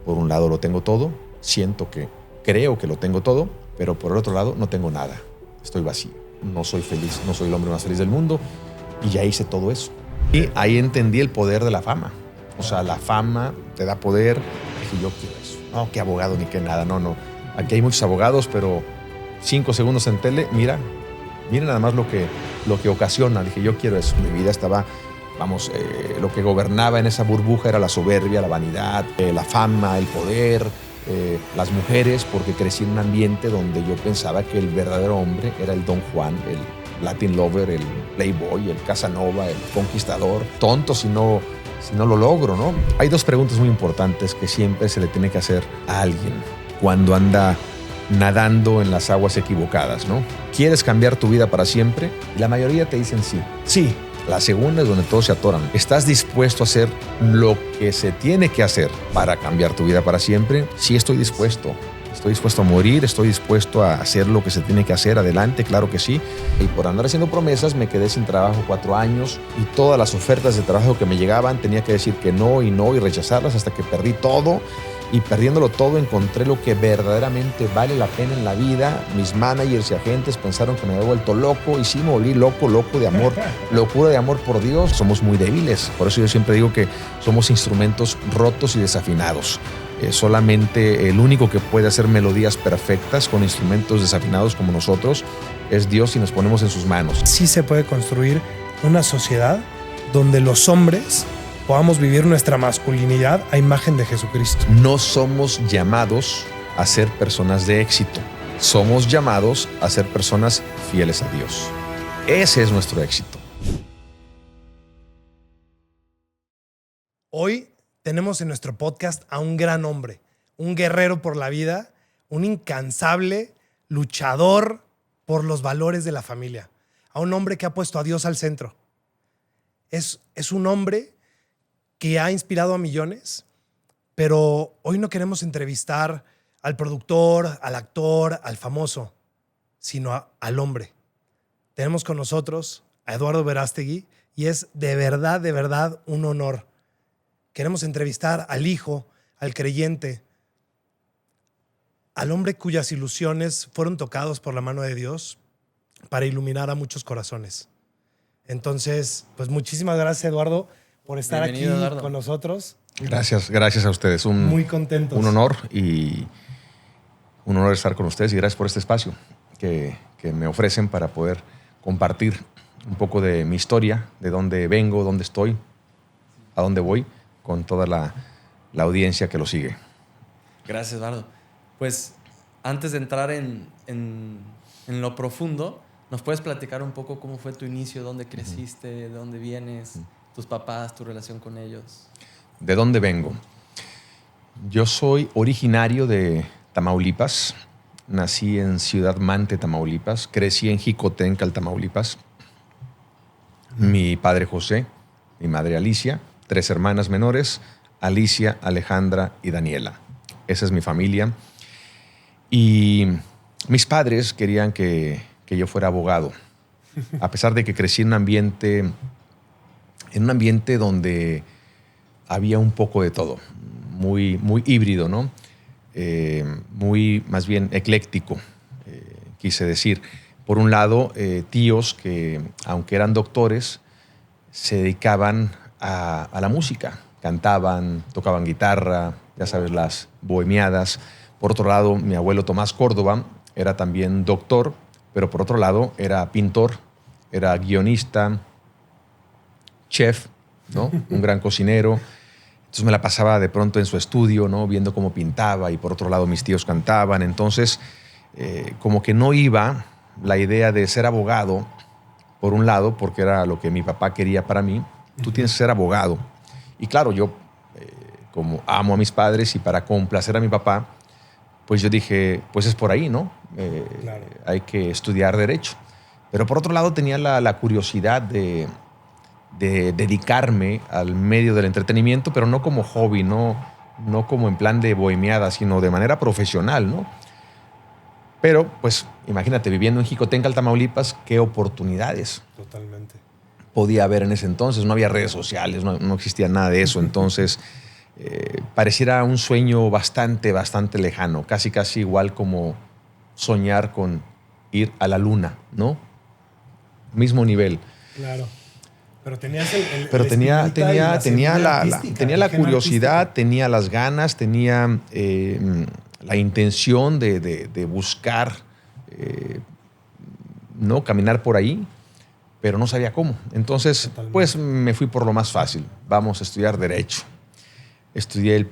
Por un lado lo tengo todo, creo que lo tengo todo, pero por el otro lado no tengo nada. Estoy vacío, no soy feliz, no soy el hombre más feliz del mundo y ya hice todo eso. Y ahí entendí el poder de la fama. O sea, la fama te da poder. Dije, yo quiero eso. No, qué abogado ni qué nada, no. Aquí hay muchos abogados, pero 5 segundos en tele, mira nada más lo que ocasiona. Dije, yo quiero eso. Mi vida estaba, lo que gobernaba en esa burbuja era la soberbia, la vanidad, la fama, el poder, las mujeres, porque crecí en un ambiente donde yo pensaba que el verdadero hombre era el Don Juan, el Latin Lover, el Playboy, el Casanova, el conquistador. Tonto si no lo logro, ¿no? Hay 2 preguntas muy importantes que siempre se le tiene que hacer a alguien cuando anda nadando en las aguas equivocadas, ¿no? ¿Quieres cambiar tu vida para siempre? Y la mayoría te dicen sí. Sí. La segunda es donde todos se atoran. ¿Estás dispuesto a hacer lo que se tiene que hacer para cambiar tu vida para siempre? Sí, estoy dispuesto. Estoy dispuesto a morir, estoy dispuesto a hacer lo que se tiene que hacer, adelante, claro que sí. Y por andar haciendo promesas me quedé sin trabajo 4 años y todas las ofertas de trabajo que me llegaban tenía que decir que no y rechazarlas hasta que perdí todo. Y perdiéndolo todo encontré lo que verdaderamente vale la pena en la vida. Mis managers y agentes pensaron que me había vuelto loco y sí me volví loco de amor, locura de amor por Dios. Somos muy débiles, por eso yo siempre digo que somos instrumentos rotos y desafinados. Solamente el único que puede hacer melodías perfectas con instrumentos desafinados como nosotros es Dios si nos ponemos en sus manos. Sí se puede construir una sociedad donde los hombres podamos vivir nuestra masculinidad a imagen de Jesucristo. No somos llamados a ser personas de éxito. Somos llamados a ser personas fieles a Dios. Ese es nuestro éxito. Hoy tenemos en nuestro podcast a un gran hombre, un guerrero por la vida, un incansable luchador por los valores de la familia, a un hombre que ha puesto a Dios al centro. Es un hombre que ha inspirado a millones, pero hoy no queremos entrevistar al productor, al actor, al famoso, sino al hombre. Tenemos con nosotros a Eduardo Verástegui y es de verdad un honor. Queremos entrevistar al hijo, al creyente, al hombre cuyas ilusiones fueron tocados por la mano de Dios para iluminar a muchos corazones. Entonces, pues muchísimas gracias, Eduardo, por estar Bienvenido, aquí Eduardo. con nosotros. Gracias a ustedes. Muy contentos. Un honor estar con ustedes y gracias por este espacio que me ofrecen para poder compartir un poco de mi historia, de dónde vengo, dónde estoy, a dónde voy, con toda la audiencia que lo sigue. Gracias, Eduardo. Pues antes de entrar en lo profundo, ¿nos puedes platicar un poco cómo fue tu inicio, dónde creciste, de dónde vienes, tus papás, tu relación con ellos? ¿De dónde vengo? Yo soy originario de Tamaulipas. Nací en Ciudad Mante, Tamaulipas. Crecí en Jicotencal, Tamaulipas. Mi padre José, mi madre Alicia, 3 hermanas menores, Alicia, Alejandra y Daniela. Esa es mi familia. Y mis padres querían que yo fuera abogado, a pesar de que crecí en un ambiente donde había un poco de todo, muy híbrido, ¿no? Muy más bien ecléctico, quise decir. Por un lado, tíos que, aunque eran doctores, se dedicaban a la música. Cantaban, tocaban guitarra, ya sabes, las bohemiadas. Por otro lado, mi abuelo Tomás Córdoba era también doctor, pero por otro lado era pintor, era guionista, chef, ¿no? Un gran cocinero. Entonces me la pasaba de pronto en su estudio, ¿no? Viendo cómo pintaba y por otro lado mis tíos cantaban. Entonces, como que no iba la idea de ser abogado, por un lado, porque era lo que mi papá quería para mí. Tú tienes que ser abogado. Y claro, yo, como amo a mis padres y para complacer a mi papá, pues yo dije, pues es por ahí, ¿no? Claro. Hay que estudiar Derecho. Pero por otro lado tenía la curiosidad de dedicarme al medio del entretenimiento, pero no como hobby, no como en plan de bohemiada, sino de manera profesional, ¿no? Pero, pues, imagínate, viviendo en Jicotencal, Tamaulipas, qué oportunidades. Totalmente. Podía haber en ese entonces. No había redes sociales, no existía nada de eso. Entonces, pareciera un sueño bastante lejano, casi igual como soñar con ir a la luna, ¿no? Mismo nivel. Claro. Pero tenías Pero tenía seguridad tenía la gen curiosidad, artística. tenía las ganas, tenía la intención de buscar, no caminar por ahí, pero no sabía cómo. Entonces, Totalmente. pues me fui por lo más fácil. Vamos a estudiar Derecho. Estudié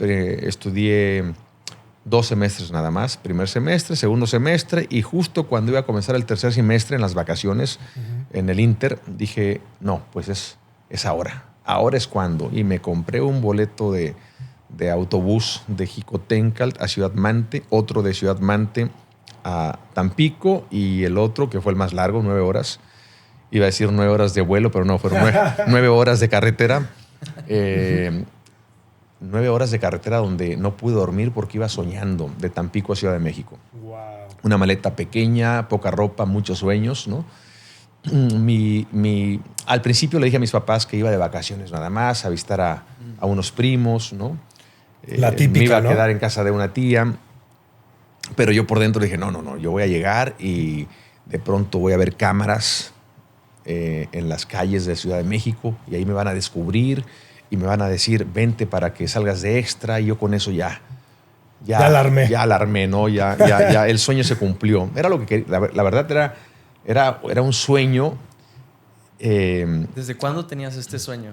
2 semestres nada más, primer semestre, segundo semestre, y justo cuando iba a comenzar el tercer semestre, en las vacaciones, en el Inter, dije, no, pues es ahora es cuando. Y me compré un boleto de autobús de Jicotencal a Ciudad Mante, otro de Ciudad Mante a Tampico, y el otro, que fue el más largo, 9 horas. Iba a decir 9 horas de vuelo, pero no, fueron 9 horas de carretera. 9 horas de carretera donde no pude dormir porque iba soñando de Tampico a Ciudad de México. Wow. Una maleta pequeña, poca ropa, muchos sueños, ¿no? Al principio le dije a mis papás que iba de vacaciones nada más, a visitar a unos primos, ¿no? La típica, me iba a ¿no? quedar en casa de una tía, pero yo por dentro dije, no, yo voy a llegar y de pronto voy a ver cámaras en las calles de Ciudad de México y ahí me van a descubrir y me van a decir, vente para que salgas de extra, y yo con eso ya alarmé. Ya alarmé, ¿no? Ya el sueño se cumplió. Era lo que quería. La verdad era un sueño. ¿Desde cuándo tenías este sueño?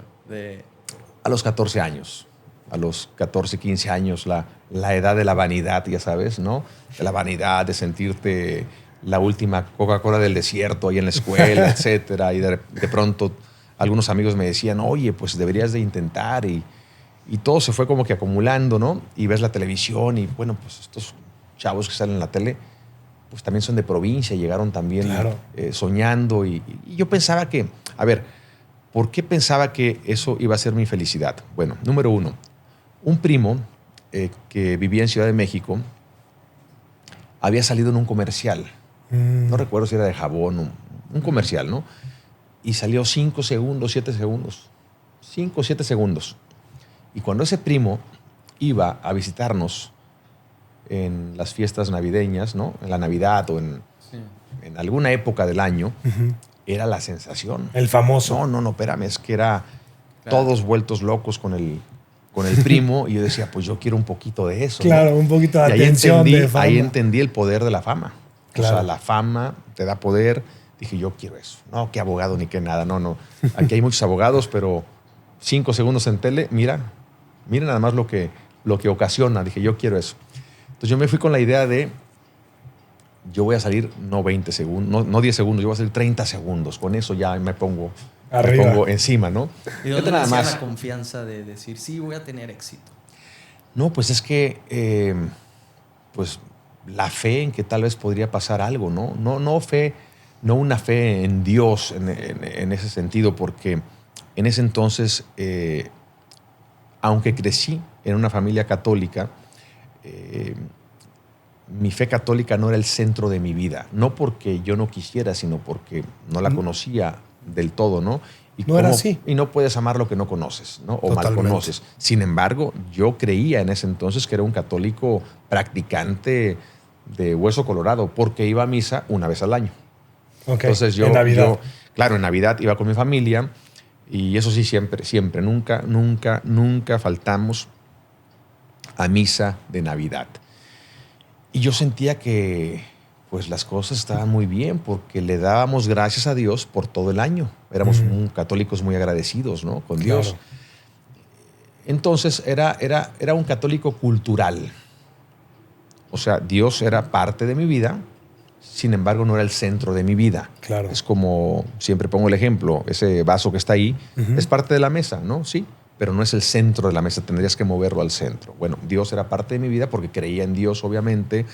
A los 14 años. A los 14, 15 años, la edad de la vanidad, ya sabes, ¿no? De la vanidad, de sentirte la última Coca-Cola del desierto ahí en la escuela, etcétera. Y de pronto algunos amigos me decían, oye, pues deberías de intentar. Y todo se fue como que acumulando, ¿no? Y ves la televisión y, bueno, pues estos chavos que salen en la tele, pues también son de provincia, llegaron también Claro. Soñando. Y yo pensaba que, a ver, ¿por qué pensaba que eso iba a ser mi felicidad? Bueno, número uno, un primo que vivía en Ciudad de México había salido en un comercial. No recuerdo si era de jabón, un comercial, ¿no? Y salió 5 segundos, 7 segundos. 5 o 7 segundos. Y cuando ese primo iba a visitarnos en las fiestas navideñas, ¿no? En la Navidad o en alguna época del año, era la sensación. El famoso. No, espérame, es que era Claro. todos vueltos locos con el primo, y yo decía, pues yo quiero un poquito de eso, Claro, ¿no? un poquito de Y atención, de fama. ahí entendí el poder de la fama. Claro. O sea, la fama te da poder. Dije, yo quiero eso. No, qué abogado ni qué nada. No. Aquí hay muchos abogados, pero 5 segundos en tele, mira nada más lo que ocasiona. Dije, yo quiero eso. Entonces yo me fui con la idea de, yo voy a salir no 20 segundos, no 10 segundos, yo voy a salir 30 segundos. Con eso ya me pongo encima, ¿no? ¿Y dónde nada nacía más. la confianza de decir, sí, voy a tener éxito? No, pues es que, pues la fe en que tal vez podría pasar algo, ¿no? No una fe en Dios en ese sentido, porque en ese entonces, aunque crecí en una familia católica, mi fe católica no era el centro de mi vida. No porque yo no quisiera, sino porque no la conocía del todo, ¿no? No era así. Y no puedes amar lo que no conoces, ¿no? O mal Totalmente. conoces. Sin embargo, yo creía en ese entonces que era un católico practicante de hueso colorado, porque iba a misa una vez al año. Okay. Entonces En Navidad. claro, en Navidad iba con mi familia, y eso sí, siempre, nunca faltamos a misa de Navidad. Y yo sentía que pues las cosas estaban muy bien, porque le dábamos gracias a Dios por todo el año. Éramos católicos muy agradecidos, ¿no? Con Dios. Claro. Entonces era un católico cultural. O sea, Dios era parte de mi vida, sin embargo no era el centro de mi vida. Claro. Es como, siempre pongo el ejemplo, ese vaso que está ahí es parte de la mesa, ¿no? Sí, pero no es el centro de la mesa, tendrías que moverlo al centro. Bueno, Dios era parte de mi vida porque creía en Dios, obviamente,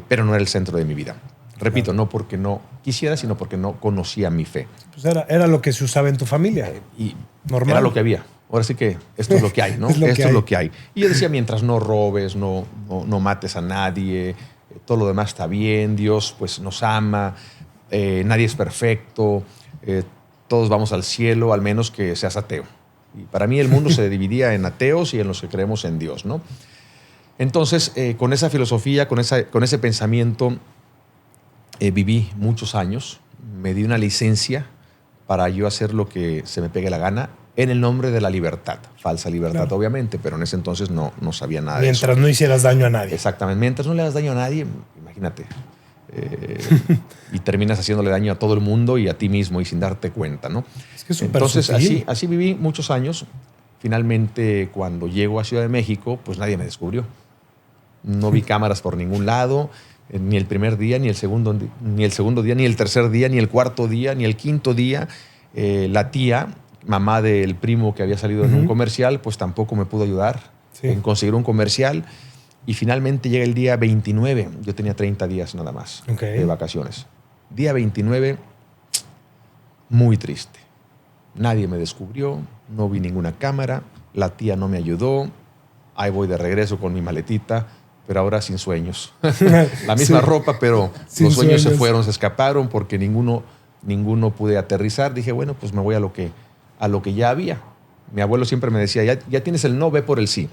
pero no era el centro de mi vida. Repito, no porque no quisiera, sino porque no conocía mi fe. Pues era lo que se usaba en tu familia. Y Normal. era lo que había. Ahora sí que esto es lo que hay, ¿no? Es lo que hay. Y yo decía, mientras no robes, no mates a nadie, todo lo demás está bien, Dios pues nos ama, nadie es perfecto, todos vamos al cielo, al menos que seas ateo. Y para mí el mundo se dividía en ateos y en los que creemos en Dios, ¿no? Entonces, con esa filosofía, con ese pensamiento, viví muchos años. Me di una licencia para yo hacer lo que se me pegue la gana en el nombre de la libertad. Falsa libertad, claro, obviamente, pero en ese entonces no sabía nada de eso. mientras no hicieras daño a nadie. Exactamente. Mientras no le hagas daño a nadie, imagínate. Y terminas haciéndole daño a todo el mundo y a ti mismo y sin darte cuenta, ¿no? Es que es súper Entonces, sutil. así viví muchos años. Finalmente, cuando llego a Ciudad de México, pues nadie me descubrió. No vi cámaras por ningún lado, ni el primer día, ni el segundo día, ni el tercer día, ni el cuarto día, ni el quinto día. La tía, mamá del primo que había salido en un comercial, pues tampoco me pudo ayudar en conseguir un comercial. Y finalmente llega el día 29. Yo tenía 30 días nada más de vacaciones. Día 29, muy triste. Nadie me descubrió, no vi ninguna cámara, la tía no me ayudó. Ahí voy de regreso con mi maletita, pero ahora sin sueños. La misma ropa, pero Sin los sueños se sueños. fueron, se escaparon porque ninguno pude aterrizar. Dije, bueno, pues me voy a lo que ya había. Mi abuelo siempre me decía, ya tienes el no, ve por el sí.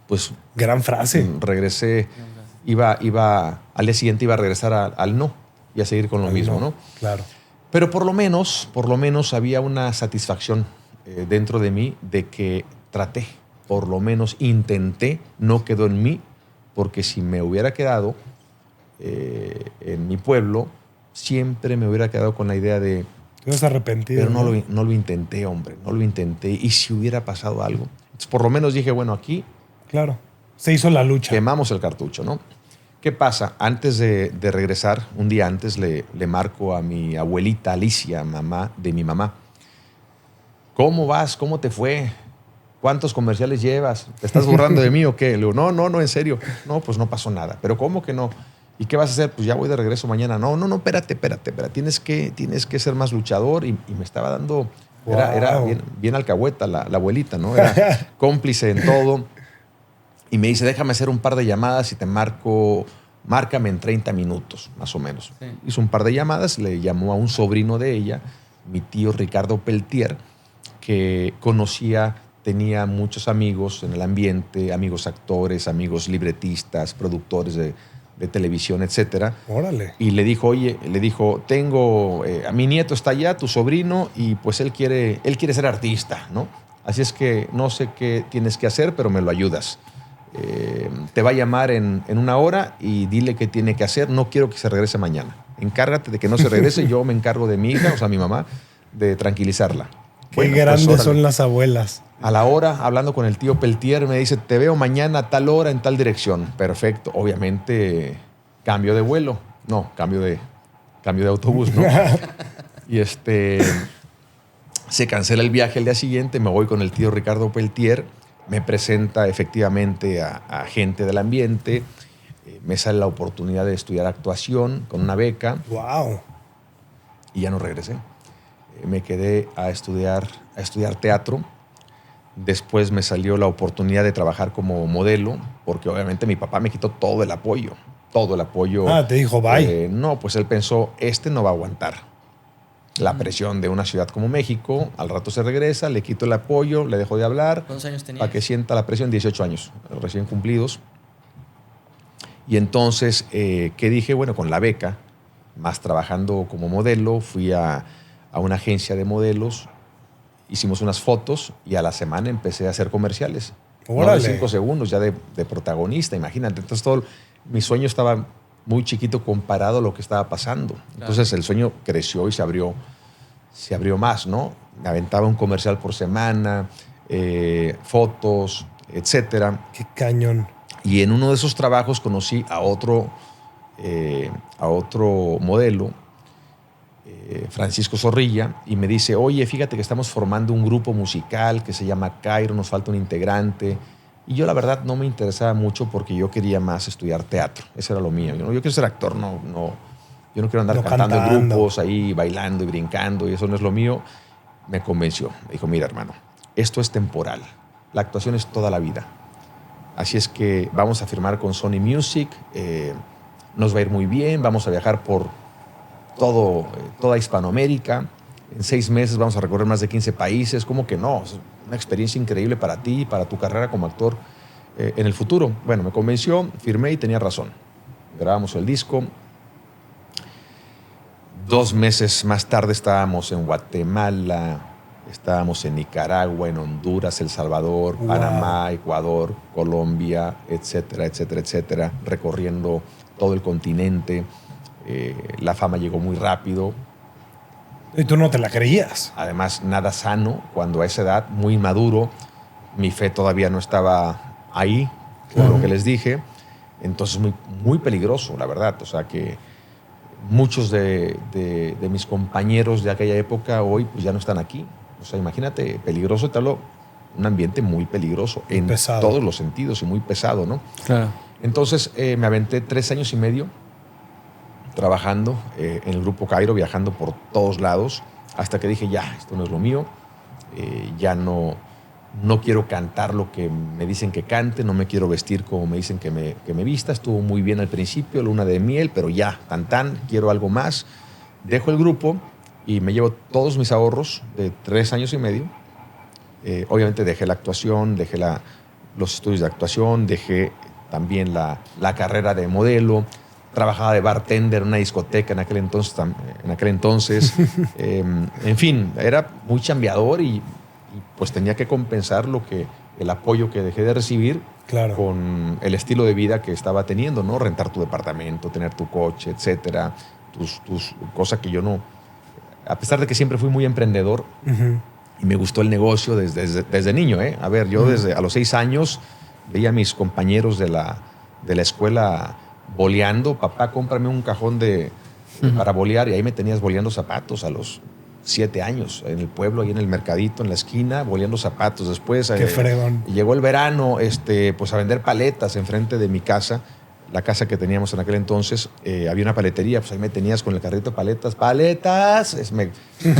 Pues Gran frase. regresé, al día siguiente iba a regresar al no y a seguir con lo mismo, ¿no? Claro. Pero por lo menos había una satisfacción dentro de mí de que traté, por lo menos intenté, no quedó en mí, porque si me hubiera quedado en mi pueblo, siempre me hubiera quedado con la idea de, Te vas arrepentido. pero no lo intenté, hombre, no lo intenté. Y si hubiera pasado algo, entonces, por lo menos dije, bueno, aquí Claro. Se hizo la lucha. quemamos el cartucho, ¿no? ¿Qué pasa? Antes de regresar, un día antes, le marco a mi abuelita Alicia, mamá de mi mamá. ¿Cómo vas? ¿Cómo te fue? ¿Cuántos comerciales llevas? ¿Te estás burlando de mí o qué? Le digo, no, en serio. No, pues no pasó nada. ¿Pero cómo que no? ¿Y qué vas a hacer? Pues ya voy de regreso mañana. No, espérate. Tienes que ser más luchador. Y me estaba dando... Era bien alcahueta la abuelita, ¿no? Era cómplice en todo. Y me dice, déjame hacer un par de llamadas y te márcame en 30 minutos, más o menos. Sí. Hizo un par de llamadas, le llamó a un sobrino de ella, mi tío Ricardo Peltier, que tenía muchos amigos en el ambiente, amigos actores, amigos libretistas, productores de televisión, etcétera. Órale. Y le dijo, a mi nieto está allá, tu sobrino, y pues él quiere ser artista, ¿no? Así es que no sé qué tienes que hacer, pero me lo ayudas. Te va a llamar en una hora y dile qué tiene que hacer. No quiero que se regrese mañana. Encárgate de que no se regrese. Yo me encargo de mi hija, o sea, mi mamá, de tranquilizarla. Qué Bueno, pues, grandes órale. son las abuelas. A la hora, hablando con el tío Peltier, me dice, te veo mañana a tal hora en tal dirección. Perfecto. Obviamente, cambio de vuelo. No, cambio de autobús, ¿no? Y se cancela el viaje el día siguiente, me voy con el tío Ricardo Peltier, me presenta efectivamente a gente del ambiente, me sale la oportunidad de estudiar actuación con una beca Wow. y ya no regresé. Me quedé a estudiar teatro. Después me salió la oportunidad de trabajar como modelo, porque obviamente mi papá me quitó todo el apoyo. Te dijo bye. No, pues él pensó, no va a aguantar la presión de una ciudad como México. Al rato se regresa, le quito el apoyo, le dejo de hablar. ¿Cuántos años tenías? Para que sienta la presión, 18 años, recién cumplidos. Y entonces, ¿qué dije? Bueno, con la beca, más trabajando como modelo, fui a una agencia de modelos, hicimos unas fotos y a la semana empecé a hacer comerciales. Órale. No de 5 segundos, ya de protagonista, imagínate. Entonces mi sueño estaba muy chiquito comparado a lo que estaba pasando. Entonces el sueño creció y se abrió más, ¿no? Me aventaba un comercial por semana, fotos, etcétera. Qué cañón. Y en uno de esos trabajos conocí a otro modelo, Francisco Zorrilla, y me dice, oye, fíjate que estamos formando un grupo musical que se llama Cairo, nos falta un integrante. Y yo la verdad no me interesaba mucho porque yo quería más estudiar teatro. Eso era lo mío. Yo quiero ser actor, yo no quiero andar cantando en grupos ahí, bailando y brincando, y eso no es lo mío. Me convenció. Me dijo, mira, hermano, esto es temporal. La actuación es toda la vida. Así es que vamos a firmar con Sony Music, nos va a ir muy bien, vamos a viajar por toda Hispanoamérica en 6 meses vamos a recorrer más de 15 países. ¿Cómo que no? Es una experiencia increíble para ti y para tu carrera como actor en el futuro. Bueno, me convenció, firmé y tenía razón. Grabamos el disco. 2 meses más tarde estábamos en Guatemala, estábamos en Nicaragua, en Honduras, El Salvador, Panamá, Ecuador, Colombia, etcétera, etcétera, etcétera, recorriendo todo el continente. La fama llegó muy rápido. Y tú no te la creías. Además, nada sano cuando a esa edad, muy inmaduro. Mi fe todavía no estaba ahí, por lo que les dije. Entonces, muy, muy peligroso, la verdad. O sea, que muchos de mis compañeros de aquella época hoy pues ya no están aquí. O sea, imagínate, peligroso, te hablo, un ambiente muy peligroso en todos los sentidos y muy pesado, ¿no? Claro. Entonces, me aventé 3 años y medio trabajando en el Grupo Cairo, viajando por todos lados, hasta que dije, ya, esto no es lo mío, ya no quiero cantar lo que me dicen que cante, no me quiero vestir como me dicen que me vista. Estuvo muy bien al principio, luna de miel, pero ya, quiero algo más. Dejo el grupo y me llevo todos mis ahorros de 3 años y medio. Obviamente dejé la actuación, dejé los estudios de actuación, dejé también la carrera de modelo. Trabajaba de bartender en una discoteca en aquel entonces. En fin, era muy chambeador y pues tenía que compensar el apoyo que dejé de recibir con el estilo de vida que estaba teniendo, ¿no? Rentar tu departamento, tener tu coche, etcétera. Cosas que yo no... A pesar de que siempre fui muy emprendedor y me gustó el negocio desde niño, ¿eh? A ver, yo a los 6 años veía a mis compañeros de la escuela boleando. Papá, cómprame un cajón para bolear. Y ahí me tenías boleando zapatos a los 7 años, en el pueblo, ahí en el mercadito, en la esquina, boleando zapatos. Después Qué fregón. Llegó el verano, pues a vender paletas enfrente de mi casa. La casa que teníamos en aquel entonces, había una paletería, pues ahí me tenías con el carrito de paletas. ¡Paletas! Me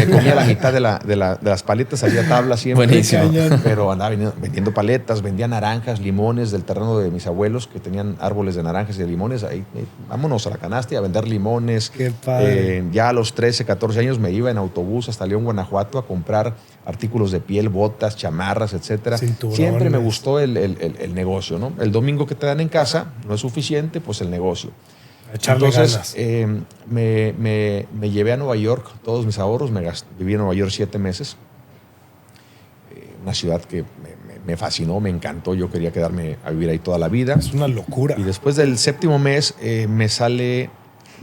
comía la mitad de las paletas, había tabla siempre. Buenísimo. Pero andaba vendiendo paletas, vendía naranjas, limones del terreno de mis abuelos que tenían árboles de naranjas y de limones. Ahí, vámonos a la canasta y a vender limones. ¡Qué padre! Ya a los 13, 14 años me iba en autobús hasta León, Guanajuato, a comprar artículos de piel, botas, chamarras, etcétera. Cinturones. Siempre me gustó el negocio, ¿no? El domingo que te dan en casa no es suficiente, pues el negocio. Echarle Entonces, ganas. me llevé a Nueva York, todos mis ahorros, viví en Nueva York 7 meses. Una ciudad que me fascinó, me encantó, yo quería quedarme a vivir ahí toda la vida. Es una locura. Y después del 7º mes me sale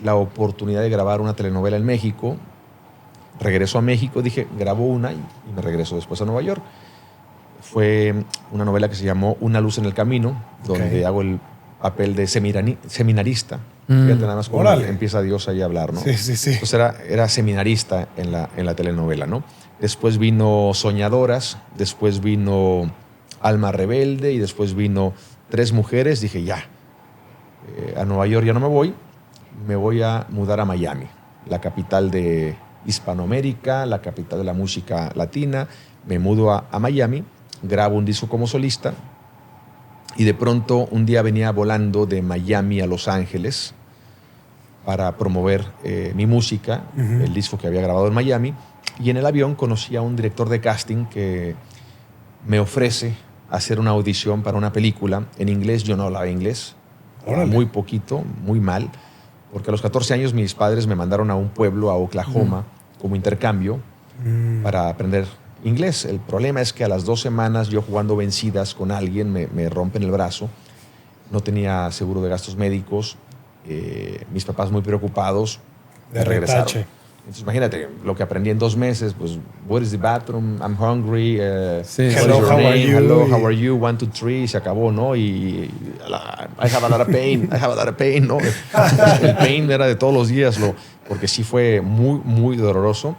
la oportunidad de grabar una telenovela en México. Regreso a México, dije, grabo una y me regreso después a Nueva York. Fue una novela que se llamó Una luz en el camino, donde hago el papel de seminarista. Fíjate nada más cómo empieza Dios ahí a hablar, ¿no? Sí, sí, sí. Entonces era seminarista en la telenovela, ¿no? Después vino Soñadoras, después vino Alma Rebelde y después vino 3 mujeres. Dije, ya, a Nueva York ya no me voy a mudar a Miami, la capital de Hispanoamérica, la capital de la música latina. Me mudo a Miami, grabo un disco como solista y de pronto un día venía volando de Miami a Los Ángeles para promover mi música, el disco que había grabado en Miami, y en el avión conocí a un director de casting que me ofrece hacer una audición para una película en inglés. Yo no hablaba inglés, muy poquito, muy mal, porque a los 14 años mis padres me mandaron a un pueblo, a Oklahoma, como intercambio para aprender inglés. El problema es que a las 2 semanas yo jugando vencidas con alguien me rompen el brazo. No tenía seguro de gastos médicos. Mis papás muy preocupados. De regresaron. retache. Entonces imagínate lo que aprendí en 2 meses. Pues, what is the bathroom? I'm hungry. Sí. What is Hello, your how are name? you? Hello, how are you? 1, 2, 3. Se acabó, ¿no? Y I have a lot of pain. I have a lot of pain, ¿no? El pain era de todos los días, porque sí fue muy, muy doloroso.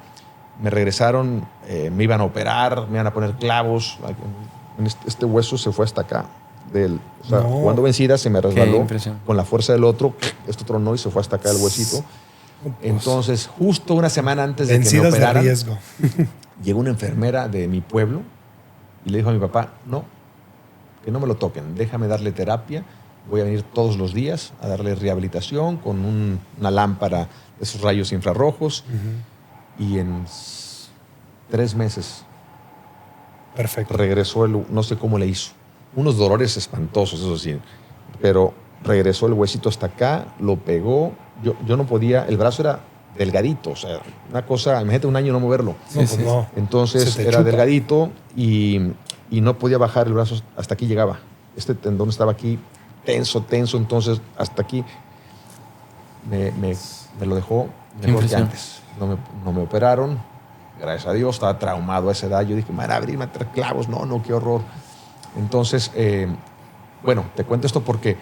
Me regresaron, me iban a operar, me iban a poner clavos. Este hueso se fue hasta acá. Jugando vencida se me resbaló con la fuerza del otro. Esto tronó y se fue hasta acá el huesito. Entonces, justo una semana antes de que me operaran, de riesgo. llegó una enfermera de mi pueblo y le dijo a mi papá, no, que no me lo toquen, déjame darle terapia. Voy a venir todos los días a darle rehabilitación con una lámpara de esos rayos infrarrojos. Y en 3 meses. Perfecto. Regresó no sé cómo le hizo. Unos dolores espantosos, eso sí. Pero regresó el huesito hasta acá, lo pegó. Yo no podía, el brazo era delgadito, o sea, una cosa, imagínate un año no moverlo. No. Entonces Se te era chupa. delgadito y no podía bajar el brazo, hasta aquí llegaba. Este tendón estaba aquí tenso, entonces hasta aquí me lo dejó mejor que antes. No me operaron, gracias a Dios, estaba traumado a esa edad. Yo dije, me van a abrir, me van a traer clavos, no, qué horror. Entonces, bueno, te cuento esto porque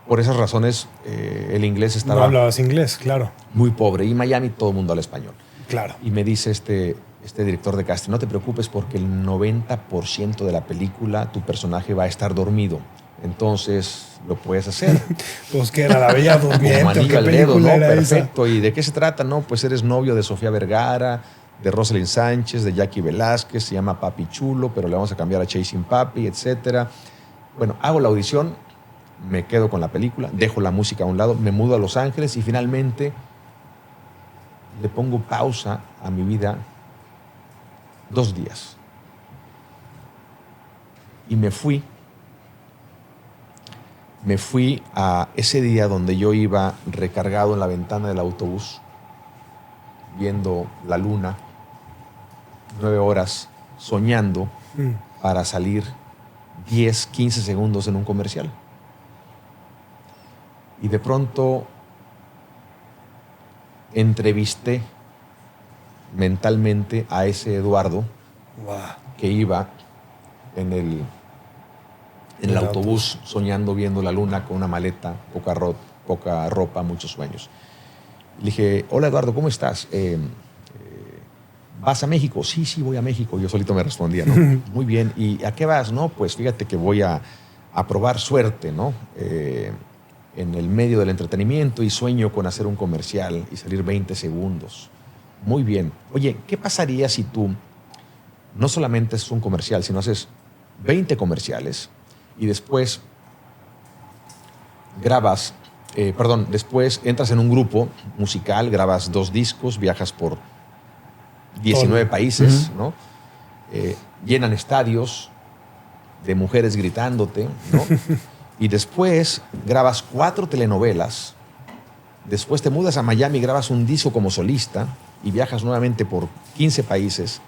por esas razones el inglés No estaba hablabas inglés, claro. muy pobre. Y en Miami todo el mundo habla español. Claro. Y me dice este director de casting, no te preocupes porque el 90% de la película tu personaje va a estar dormido. Entonces lo puedes hacer. Pues que era La Bella Durmiente. Como ¿O anillo qué al dedo, película ¿no? era Perfecto. ¿Y de qué se trata? No, pues eres novio de Sofía Vergara, de Rosalind Sánchez, de Jackie Velázquez, se llama Papi Chulo, pero le vamos a cambiar a Chasing Papi, etc. Bueno, hago la audición, me quedo con la película, dejo la música a un lado, me mudo a Los Ángeles y finalmente le pongo pausa a mi vida 2 días. Y me fui a ese día donde yo iba recargado en la ventana del autobús, viendo la luna, 9 horas, soñando para salir 10, 15 segundos en un comercial. Y de pronto entrevisté mentalmente a ese Eduardo Wow. que iba en el autobús soñando, viendo la luna con una maleta, poca ropa, muchos sueños. Le dije, hola Eduardo, ¿cómo estás? ¿Vas a México? Sí, voy a México. Yo solito me respondía, ¿no? Muy bien. ¿Y a qué vas? No, pues fíjate que voy a probar suerte, ¿no? En el medio del entretenimiento y sueño con hacer un comercial y salir 20 segundos. Muy bien. Oye, ¿qué pasaría si tú no solamente haces un comercial, sino haces 20 comerciales y después después entras en un grupo musical, grabas 2 discos, viajas por 19 países, ¿no? Llenan estadios de mujeres gritándote, ¿no? Y después grabas 4 telenovelas, después te mudas a Miami, grabas un disco como solista y viajas nuevamente por 15 países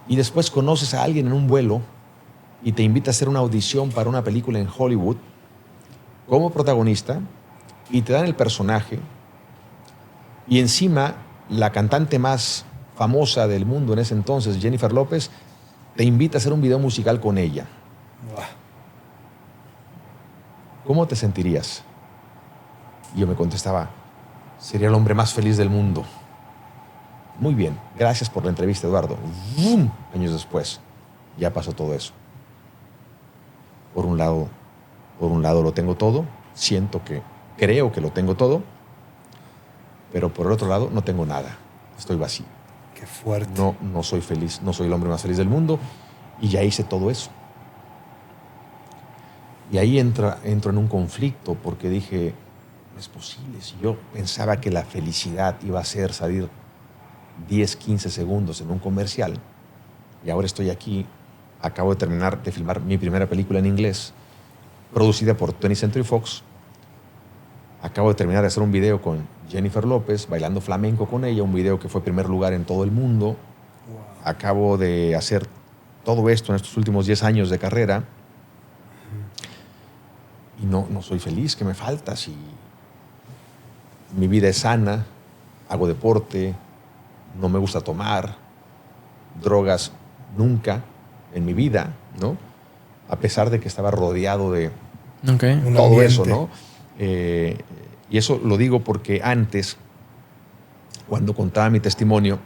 y después conoces a alguien en un vuelo y te invita a hacer una audición para una película en Hollywood como protagonista y te dan el personaje y encima la cantante más famosa del mundo en ese entonces, Jennifer López, te invita a hacer un video musical con ella. Wow. ¿Cómo te sentirías? Y yo me contestaba, sería el hombre más feliz del mundo. Muy bien, gracias por la entrevista, Eduardo. ¡Bum! Años después, ya pasó todo eso. Por un lado lo tengo todo, creo que lo tengo todo, pero por el otro lado no tengo nada, estoy vacío. Qué fuerte. No soy feliz, no soy el hombre más feliz del mundo y ya hice todo eso. Y ahí entro en un conflicto porque dije, no es posible, si yo pensaba que la felicidad iba a ser salir 10, 15 segundos en un comercial y ahora estoy aquí, acabo de terminar de filmar mi primera película en inglés, producida por 20th Century Fox, acabo de terminar de hacer un video con Jennifer López, bailando flamenco con ella, un video que fue primer lugar en todo el mundo, acabo de hacer todo esto en estos últimos 10 años de carrera y no soy feliz, ¿qué me falta? Si mi vida es sana, hago deporte, no me gusta tomar, drogas nunca en mi vida, ¿no? A pesar de que estaba rodeado de todo eso, ¿no? Y eso lo digo porque antes, cuando contaba mi testimonio,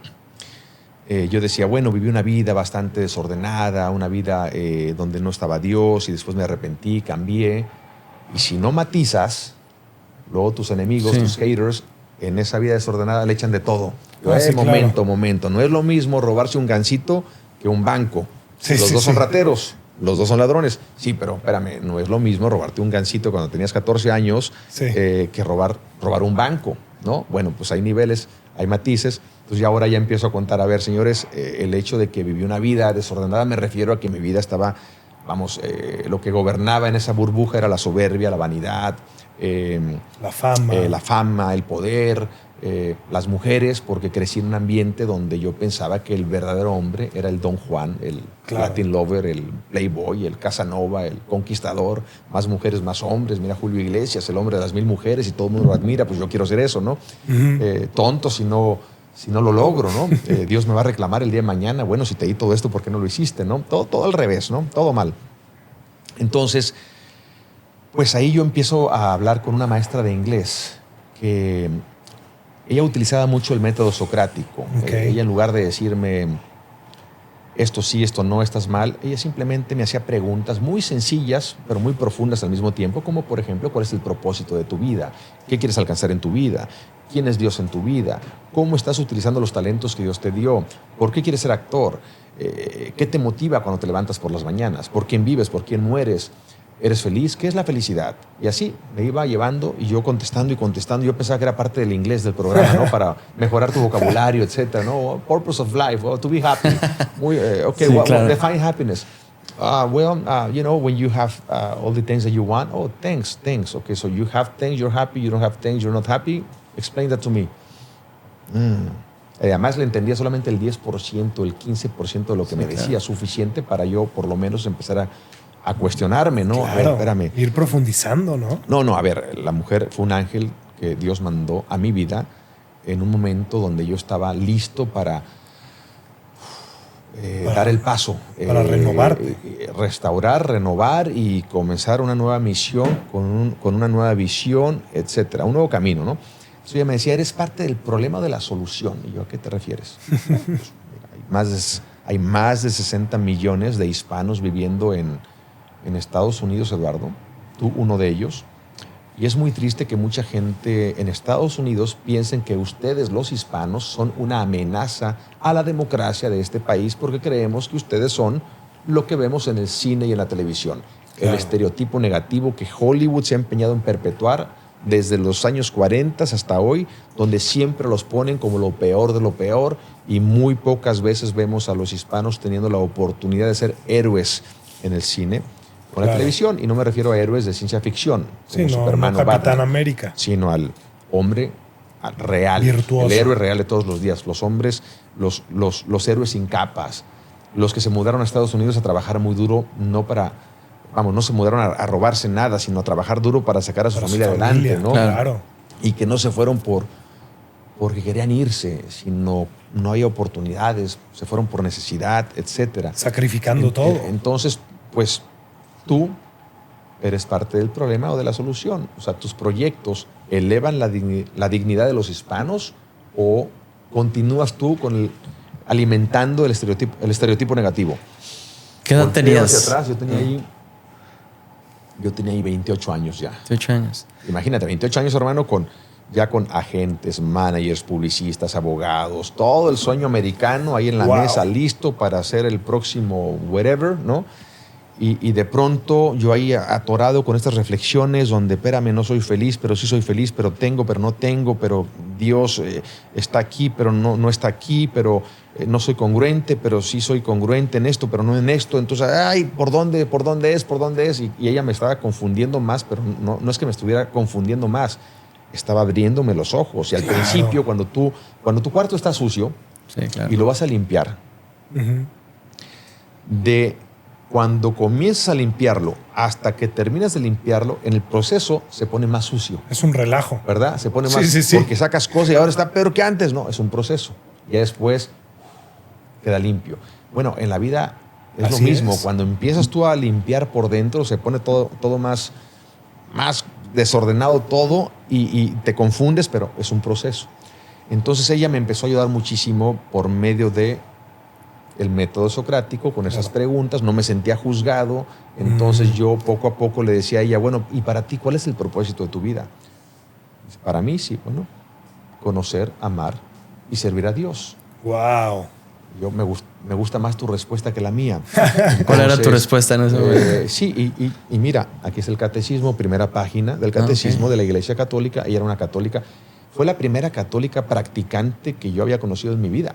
yo decía, bueno, viví una vida bastante desordenada, una vida donde no estaba Dios y después me arrepentí, cambié. Y si no matizas, luego tus enemigos, tus haters, en esa vida desordenada le echan de todo. Momento. No es lo mismo robarse un gansito que un banco. Los dos son rateros, los dos son ladrones. Sí, pero espérame, no es lo mismo robarte un gansito cuando tenías 14 años que robar un banco, ¿no? Bueno, pues hay niveles, hay matices. Entonces Entonces ya ahora ya empiezo a contar, a ver, señores, el hecho de que viví una vida desordenada, me refiero a que mi vida estaba, lo que gobernaba en esa burbuja era la soberbia, la vanidad, la fama, el poder, las mujeres, porque crecí en un ambiente donde yo pensaba que el verdadero hombre era el Don Juan, el Latin Lover, el Playboy, el Casanova, el conquistador, más mujeres, más hombres. Mira Julio Iglesias, el hombre de las 1000 mujeres, y todo el mundo lo admira, pues yo quiero ser eso, ¿no? Tonto si no lo logro, ¿no? Dios me va a reclamar el día de mañana. Bueno, si te di todo esto, ¿por qué no lo hiciste, no? Todo al revés, ¿no? Todo mal. Entonces, pues ahí yo empiezo a hablar con una maestra de inglés que ella utilizaba mucho el método socrático. Ella, en lugar de decirme esto sí, esto no, estás mal, ella simplemente me hacía preguntas muy sencillas, pero muy profundas al mismo tiempo, como por ejemplo, ¿cuál es el propósito de tu vida? ¿Qué quieres alcanzar en tu vida? ¿Quién es Dios en tu vida? ¿Cómo estás utilizando los talentos que Dios te dio? ¿Por qué quieres ser actor? ¿Qué te motiva cuando te levantas por las mañanas? ¿Por quién vives? ¿Por quién mueres? ¿Eres feliz? ¿Qué es la felicidad? Y así me iba llevando y yo contestando y contestando. Yo pensaba que era parte del inglés del programa, ¿no? Para mejorar tu vocabulario, etcétera, ¿no? Purpose of life, to be happy. Okay, sí, claro. Define happiness. You know, when you have all the things that you want, thanks. Okay, so you have things, you're happy, you don't have things, you're not happy. Explain that to me. Además, le entendía solamente el 10%, el 15% de lo que me decía, suficiente para yo por lo menos empezar a cuestionarme, ¿no? Claro, a ver, espérame. Ir profundizando, ¿no? No, a ver, la mujer fue un ángel que Dios mandó a mi vida en un momento donde yo estaba listo para dar el paso. Para renovarte. Restaurar, renovar y comenzar una nueva misión con una nueva visión, etcétera. Un nuevo camino, ¿no? Entonces ella me decía, eres parte del problema o de la solución. Y yo, ¿a qué te refieres? Pues, mira, hay más de 60 millones de hispanos viviendo en Estados Unidos, Eduardo, tú uno de ellos, y es muy triste que mucha gente en Estados Unidos piensen que ustedes, los hispanos, son una amenaza a la democracia de este país porque creemos que ustedes son lo que vemos en el cine y en la televisión. Claro. El estereotipo negativo que Hollywood se ha empeñado en perpetuar desde los años 40 hasta hoy, donde siempre los ponen como lo peor de lo peor y muy pocas veces vemos a los hispanos teniendo la oportunidad de ser héroes en el cine. Con la televisión, y no me refiero a héroes de ciencia ficción, como Superman o Batman, Capitán América, sino al hombre real, virtuoso, el héroe real de todos los días, los hombres, los héroes sin capas, los que se mudaron a Estados Unidos a trabajar muy duro, no se mudaron a robarse nada, sino a trabajar duro para sacar a su familia adelante, ¿no? Claro. Y que no se fueron porque querían irse, sino no había oportunidades, se fueron por necesidad, etcétera. Sacrificando todo. Entonces, pues tú eres parte del problema o de la solución. O sea, tus proyectos elevan la dignidad de los hispanos o continúas tú alimentando el estereotipo negativo. ¿Qué edad tenías? Hacia atrás, yo tenía ahí 28 años ya. 28 años. Imagínate, 28 años, hermano, con agentes, managers, publicistas, abogados, todo el sueño americano ahí en la mesa, listo para hacer el próximo whatever, ¿no? Y de pronto yo ahí atorado con estas reflexiones donde, espérame, no soy feliz, pero sí soy feliz, pero tengo, pero no tengo, pero Dios está aquí, pero no está aquí, pero no soy congruente, pero sí soy congruente en esto, pero no en esto. Entonces, ay, ¿por dónde es? Y ella me estaba confundiendo más, pero no es que me estuviera confundiendo más, estaba abriéndome los ojos. Y al principio, cuando tu cuarto está sucio, sí, claro, y lo vas a limpiar, cuando comienzas a limpiarlo hasta que terminas de limpiarlo, en el proceso se pone más sucio. Es un relajo. ¿Verdad? Se pone más... Sí. Porque sacas cosas y ahora está peor que antes. No, es un proceso. Ya después queda limpio. Bueno, en la vida es lo mismo. Cuando empiezas tú a limpiar por dentro, se pone todo más desordenado todo y te confundes, pero es un proceso. Entonces ella me empezó a ayudar muchísimo por medio de el método socrático, con esas preguntas, no me sentía juzgado, entonces yo poco a poco le decía a ella, bueno, ¿y para ti cuál es el propósito de tu vida? Para mí, sí, bueno, conocer, amar y servir a Dios. ¡Wow! Me gusta más tu respuesta que la mía. Entonces, ¿cuál era tu respuesta en ese momento? Sí, y mira, aquí es el catecismo, primera página del catecismo de la Iglesia Católica, ella era una católica fue la primera católica practicante que yo había conocido en mi vida.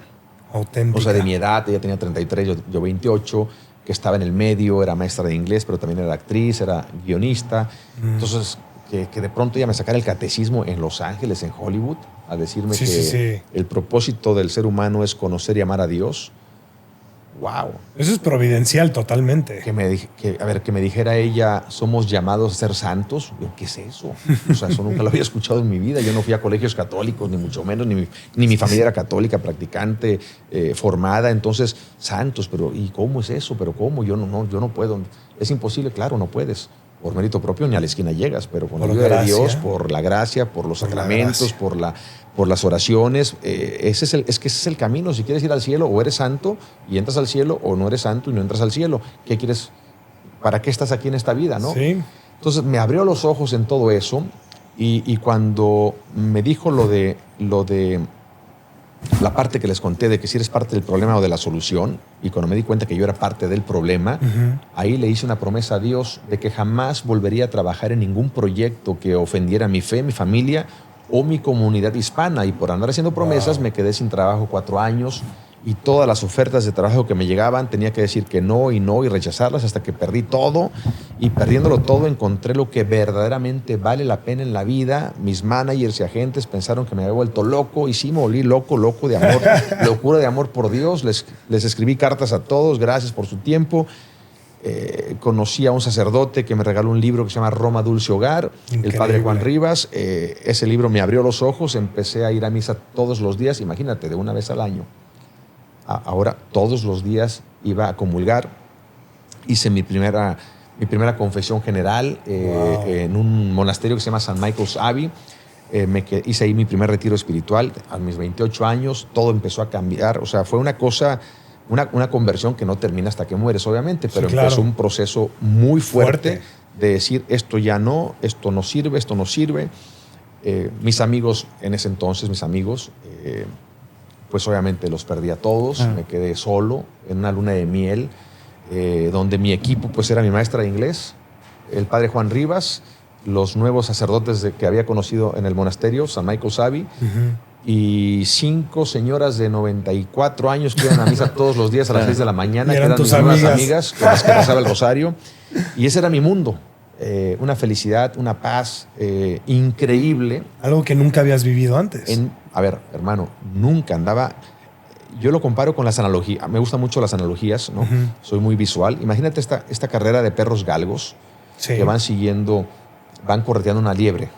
Auténtica. O sea, de mi edad, ella tenía 33, yo 28, que estaba en el medio, era maestra de inglés, pero también era actriz, era guionista. Entonces, que de pronto ella me sacara el catecismo en Los Ángeles, en Hollywood, a decirme que el propósito del ser humano es conocer y amar a Dios. ¡Wow! Eso es providencial totalmente. Que me dijera ella, somos llamados a ser santos. Yo, ¿qué es eso? O sea, eso nunca lo había escuchado en mi vida. Yo no fui a colegios católicos, ni mucho menos, ni mi familia era católica, practicante, formada. Entonces, santos, pero ¿y cómo es eso? ¿Pero cómo? Yo no puedo. Es imposible, claro, no puedes. Por mérito propio ni a la esquina llegas, pero con la ayuda de Dios, por la gracia, por los sacramentos, por las oraciones, ese es el camino. Si quieres ir al cielo, o eres santo y entras al cielo, o no eres santo y no entras al cielo. ¿Qué quieres? ¿Para qué estás aquí en esta vida, no? Sí. Entonces me abrió los ojos en todo eso, y cuando me dijo lo de la parte que les conté de que si eres parte del problema o de la solución, y cuando me di cuenta que yo era parte del problema, ahí le hice una promesa a Dios de que jamás volvería a trabajar en ningún proyecto que ofendiera mi fe, mi familia o mi comunidad hispana. Y por andar haciendo promesas me quedé sin trabajo 4 años, y todas las ofertas de trabajo que me llegaban tenía que decir que no y rechazarlas hasta que perdí todo. Y perdiéndolo todo encontré lo que verdaderamente vale la pena en la vida. Mis managers y agentes pensaron que me había vuelto loco, y sí me volví loco de amor, locura de amor por Dios. Les escribí cartas a todos, gracias por su tiempo. Conocí a un sacerdote que me regaló un libro que se llama Roma Dulce Hogar, el padre Juan Rivas. Ese libro me abrió los ojos, empecé a ir a misa todos los días, imagínate, de una vez al año. Ahora todos los días iba a comulgar. Hice mi primera confesión general en un monasterio que se llama San Michael's Abbey. Hice ahí mi primer retiro espiritual a mis 28 años. Todo empezó a cambiar. O sea, fue una cosa, una conversión que no termina hasta que mueres, obviamente, pero empezó un proceso muy fuerte de decir, esto ya no, esto no sirve, esto no sirve. Mis amigos, en ese entonces, pues obviamente los perdí a todos. Me quedé solo en una luna de miel, donde mi equipo pues era mi maestra de inglés, el padre Juan Rivas, los nuevos sacerdotes que había conocido en el monasterio, San Michael's Abbey, y 5 señoras de 94 años que iban a misa todos los días a las 6 de la mañana, que eran mis nuevas amigas con las que rezaba el rosario. Y ese era mi mundo. Una felicidad, una paz increíble. Algo que nunca habías vivido antes. A ver, hermano, nunca andaba... Yo lo comparo con las analogías. Me gustan mucho las analogías, ¿no? Soy muy visual. Imagínate esta carrera de perros galgos que van correteando una liebre.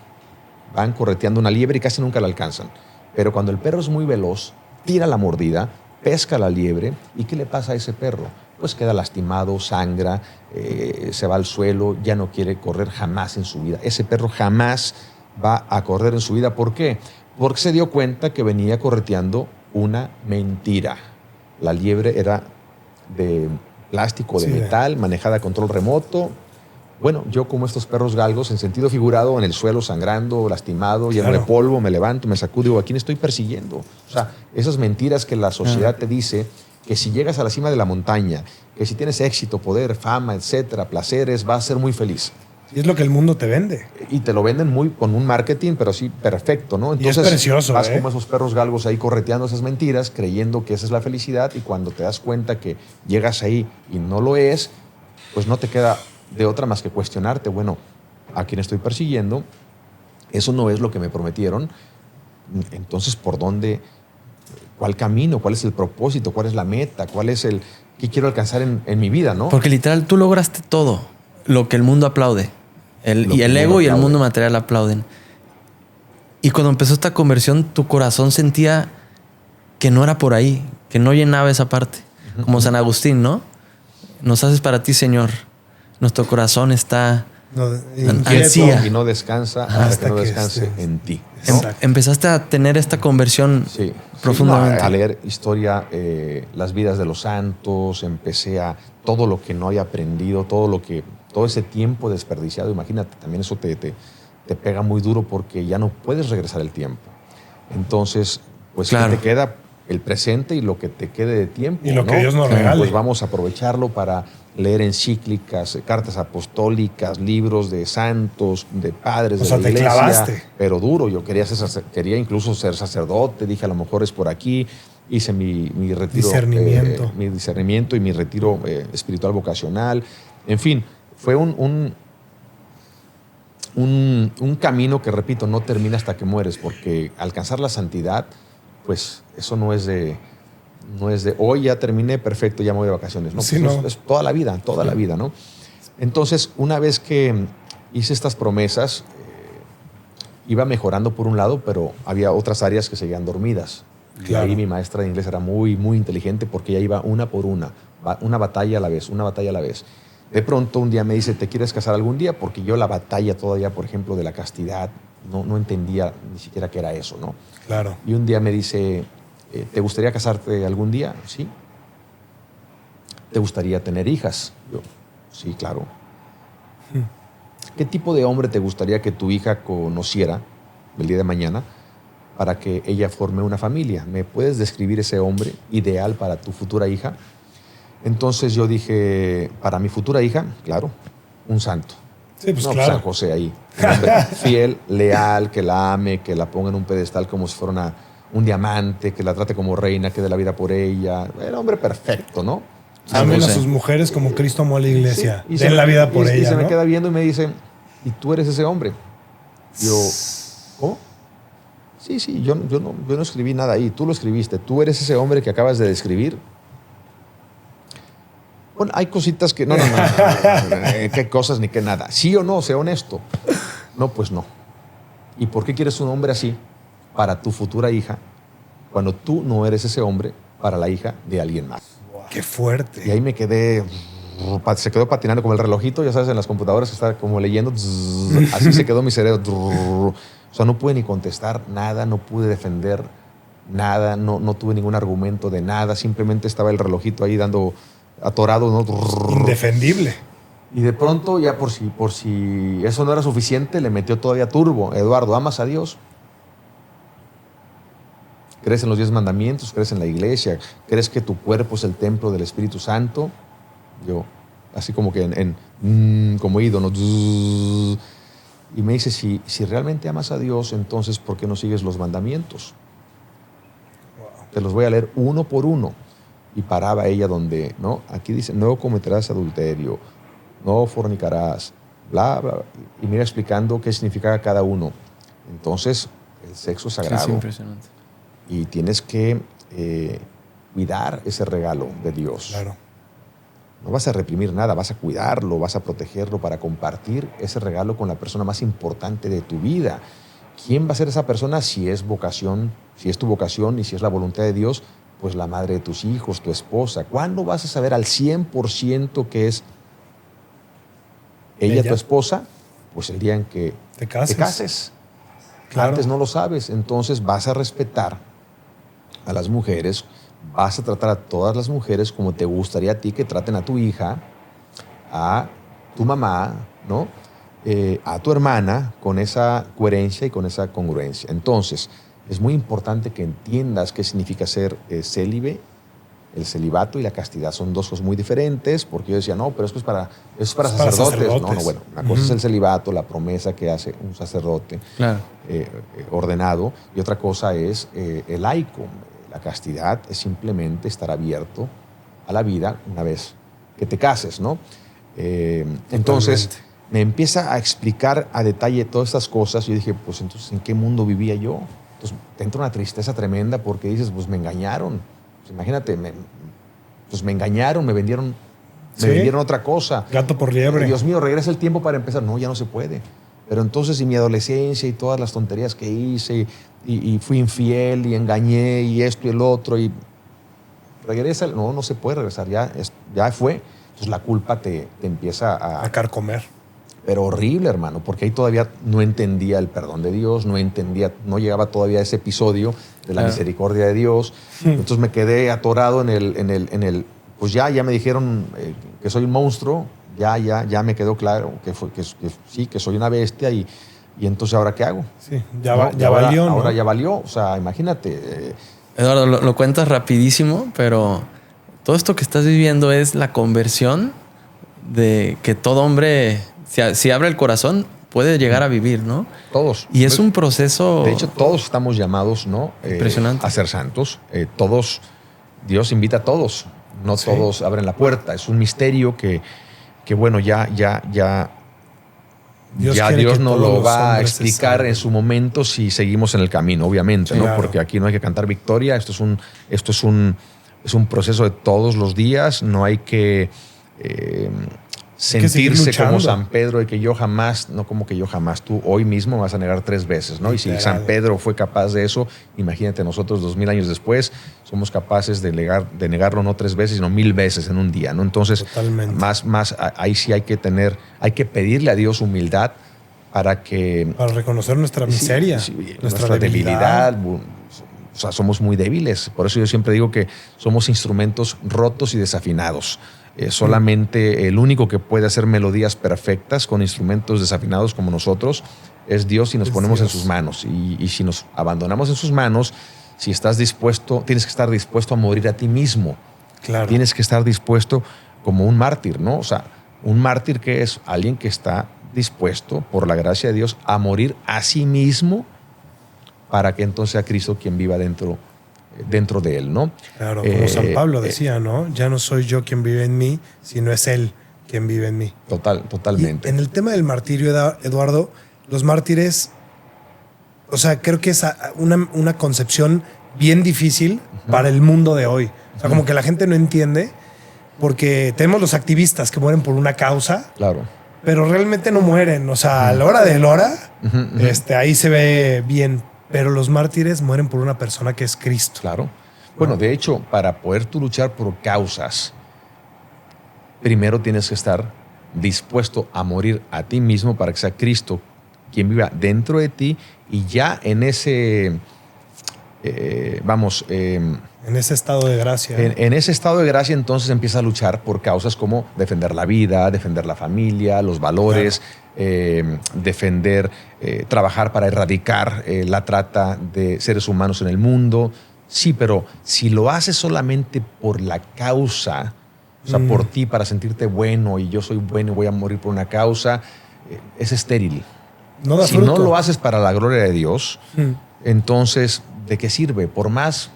Van correteando una liebre y casi nunca la alcanzan. Pero cuando el perro es muy veloz, tira la mordida, pesca la liebre. ¿Y qué le pasa a ese perro? Pues queda lastimado, sangra, se va al suelo, ya no quiere correr jamás en su vida. Ese perro jamás va a correr en su vida. ¿Por qué? Porque se dio cuenta que venía correteando una mentira. La liebre era de plástico, de metal, manejada a control remoto. Bueno, yo como estos perros galgos, en sentido figurado, en el suelo, sangrando, lastimado, lleno de polvo, me levanto, me sacudo y digo, ¿a quién estoy persiguiendo? O sea, esas mentiras que la sociedad te dice, que si llegas a la cima de la montaña, que si tienes éxito, poder, fama, etcétera, placeres, vas a ser muy feliz. Y es lo que el mundo te vende. Y te lo venden con un marketing, pero sí perfecto, ¿no? Entonces, y es precioso, vas como esos perros galgos ahí correteando esas mentiras, creyendo que esa es la felicidad, y cuando te das cuenta que llegas ahí y no lo es, pues no te queda de otra más que cuestionarte, bueno, ¿a quién estoy persiguiendo? Eso no es lo que me prometieron. Entonces, ¿por dónde? ¿Cuál camino? ¿Cuál es el propósito? ¿Cuál es la meta? ¿Qué quiero alcanzar en mi vida, no? Porque literal tú lograste todo lo que el mundo aplaude. El ego y el mundo material aplauden. Y cuando empezó esta conversión, tu corazón sentía que no era por ahí, que no llenaba esa parte. Como San Agustín, ¿no? Nos haces para ti, Señor. Nuestro corazón está ansía y no descansa hasta que no descanse en ti, ¿no? Empezaste a tener esta conversión profundamente. A leer historia, las vidas de los santos, empecé a todo lo que no había aprendido, todo ese tiempo desperdiciado. Imagínate, también eso te pega muy duro porque ya no puedes regresar el tiempo. Entonces, pues, ¿qué te queda? el presente y lo que te quede de tiempo. Y lo que Dios nos regale. Pues vamos a aprovecharlo para leer encíclicas, cartas apostólicas, libros de santos, de padres de la iglesia. Te clavaste. Pero duro, yo quería incluso ser sacerdote, dije a lo mejor es por aquí. Hice mi retiro. Discernimiento. Mi discernimiento y mi retiro espiritual vocacional. En fin, fue un camino que, repito, no termina hasta que mueres, porque alcanzar la santidad, pues eso no es de hoy ya terminé, perfecto, ya me voy de vacaciones. No, Sí, pues no. es toda la vida, ¿no? Entonces, una vez que hice estas promesas, iba mejorando por un lado, pero había otras áreas que seguían dormidas. Claro. Y ahí mi maestra de inglés era muy, muy inteligente porque ella iba una por una batalla a la vez, una batalla a la vez. De pronto un día me dice, ¿te quieres casar algún día? Porque yo la batalla todavía, por ejemplo, de la castidad, no entendía ni siquiera qué era eso, ¿no? Claro. Y un día me dice, ¿te gustaría casarte algún día? Sí. ¿Te gustaría tener hijas? Yo, sí, claro. ¿Qué tipo de hombre te gustaría que tu hija conociera el día de mañana para que ella forme una familia? ¿Me puedes describir ese hombre ideal para tu futura hija? Entonces yo dije, para mi futura hija, claro, un santo. Sí, pues no, claro. San José ahí. Un hombre fiel, leal, que la ame, que la ponga en un pedestal como si fuera un diamante, que la trate como reina, que dé la vida por ella. Era hombre perfecto, ¿no? Amen a sus mujeres como Cristo amó a la iglesia. Sí, Den la vida por ella, y se me ¿no? queda viendo y me dice, ¿y tú eres ese hombre? Yo, ¿cómo? Sí, yo no escribí nada ahí, tú lo escribiste. ¿Tú eres ese hombre que acabas de describir? Bueno, hay cositas que... No. ¿Qué cosas ni qué nada? ¿Sí o no? Sé honesto. No, pues no. ¿Y por qué quieres un hombre así para tu futura hija cuando tú no eres ese hombre para la hija de alguien más? Qué fuerte. Y ahí me quedé... Se quedó patinando como el relojito, ya sabes, en las computadoras que está como leyendo. Así se quedó mi cerebro. O sea, no pude ni contestar nada, no pude defender nada, no tuve ningún argumento de nada. Simplemente estaba el relojito ahí dando atorado, ¿no? Indefendible. Y de pronto, ya por si eso no era suficiente, le metió todavía turbo. Eduardo, ¿amas a Dios? ¿Crees en los 10 mandamientos? ¿Crees en la iglesia? ¿Crees que tu cuerpo es el templo del Espíritu Santo? Yo, así como que como ido, ¿no? Y me dice, si realmente amas a Dios, entonces, ¿por qué no sigues los mandamientos? Te los voy a leer uno por uno. Y paraba ella donde, ¿no? Aquí dice, no cometerás adulterio, no fornicarás, bla, bla. Y me iba explicando qué significaba cada uno. Entonces, el sexo es sagrado. Sí, impresionante. Y tienes que cuidar ese regalo de Dios. Claro. No vas a reprimir nada, vas a cuidarlo, vas a protegerlo para compartir ese regalo con la persona más importante de tu vida. ¿Quién va a ser esa persona? Si es vocación, si es tu vocación y si es la voluntad de Dios, pues la madre de tus hijos, tu esposa. ¿Cuándo vas a saber al 100% que es ella tu esposa? Pues el día en que te cases. Claro. Antes no lo sabes, entonces vas a respetar a las mujeres, vas a tratar a todas las mujeres como te gustaría a ti que traten a tu hija, a tu mamá, ¿no? A tu hermana, con esa coherencia y con esa congruencia. Entonces, es muy importante que entiendas qué significa ser célibe. El celibato y la castidad son dos cosas muy diferentes, porque yo decía, no, pero eso es para sacerdotes. No, bueno, una cosa es el celibato, la promesa que hace un sacerdote ordenado, y otra cosa es el laico. La castidad es simplemente estar abierto a la vida una vez que te cases, ¿no? Entonces, me empieza a explicar a detalle todas estas cosas, y yo dije, pues entonces, ¿en qué mundo vivía yo? Entonces, te entra una tristeza tremenda porque dices, pues me engañaron. Imagínate, me engañaron, me vendieron otra cosa. Gato por liebre. Dios mío, regresa el tiempo para empezar. No, ya no se puede. Pero entonces, y mi adolescencia y todas las tonterías que hice, y fui infiel y engañé y esto y el otro, y regresa. No se puede regresar, ya fue. Entonces la culpa te empieza a carcomer. Pero horrible, hermano, porque ahí todavía no entendía el perdón de Dios, no llegaba todavía a ese episodio de la misericordia de Dios. Entonces me quedé atorado en el pues ya me dijeron que soy un monstruo, ya me quedó claro que soy una bestia, y entonces ¿ahora qué hago? Sí, ya valió, ¿no? Ahora ya valió, o sea, imagínate. Eduardo, lo cuentas rapidísimo, pero todo esto que estás viviendo es la conversión de que todo hombre, si abre el corazón, puede llegar a vivir, ¿no? Todos. Y es un proceso... De hecho, todos estamos llamados, ¿no? Impresionante. A ser santos. Todos, Dios invita a todos. No Sí. todos abren la puerta. Es un misterio que bueno, ya Dios ya quiere Dios que nos todos lo los va a hombres se explicar salven. en su momento si seguimos en el camino, obviamente, ¿no? Claro. Porque aquí no hay que cantar victoria. Esto es un proceso de todos los días. No hay que seguir sentirse como luchando. San Pedro de que yo jamás, no como que yo jamás, tú hoy mismo vas a negar 3 veces, ¿no? Y si Literal. San Pedro fue capaz de eso, imagínate nosotros 2000 años después, somos capaces de negarlo no 3 veces, sino 1000 veces en un día, ¿no? Entonces, Totalmente. más ahí sí hay que pedirle a Dios humildad para que Para reconocer nuestra miseria, sí, nuestra debilidad. O sea, somos muy débiles. Por eso yo siempre digo que somos instrumentos rotos y desafinados. Solamente el único que puede hacer melodías perfectas con instrumentos desafinados como nosotros es Dios si nos Es ponemos Dios. en sus manos. Y si nos abandonamos en sus manos, si estás dispuesto, tienes que estar dispuesto a morir a ti mismo. Claro. Tienes que estar dispuesto como un mártir, ¿no? O sea, un mártir que es alguien que está dispuesto, por la gracia de Dios, a morir a sí mismo para que entonces sea Cristo quien viva dentro de él, ¿no? Claro, como San Pablo decía, ¿no? Ya no soy yo quien vive en mí, sino es Él quien vive en mí. Totalmente. Y en el tema del martirio, Eduardo, los mártires, o sea, creo que es una concepción bien difícil para el mundo de hoy. O sea, como que la gente no entiende, porque tenemos los activistas que mueren por una causa, Claro. pero realmente no mueren. O sea, a la hora de la hora, ahí se ve bien. Pero los mártires mueren por una persona que es Cristo. Claro. Bueno, de hecho, para poder tú luchar por causas, primero tienes que estar dispuesto a morir a ti mismo para que sea Cristo quien viva dentro de ti y ya en ese, En ese estado de gracia. en ese estado de gracia entonces empieza a luchar por causas como defender la vida, defender la familia, los valores, defender, trabajar para erradicar la trata de seres humanos en el mundo. Sí, pero si lo haces solamente por la causa, o sea, por ti, para sentirte bueno y yo soy bueno y voy a morir por una causa, es estéril. No da Si fruto. no lo haces para la gloria de Dios, entonces, ¿de qué sirve? Por más,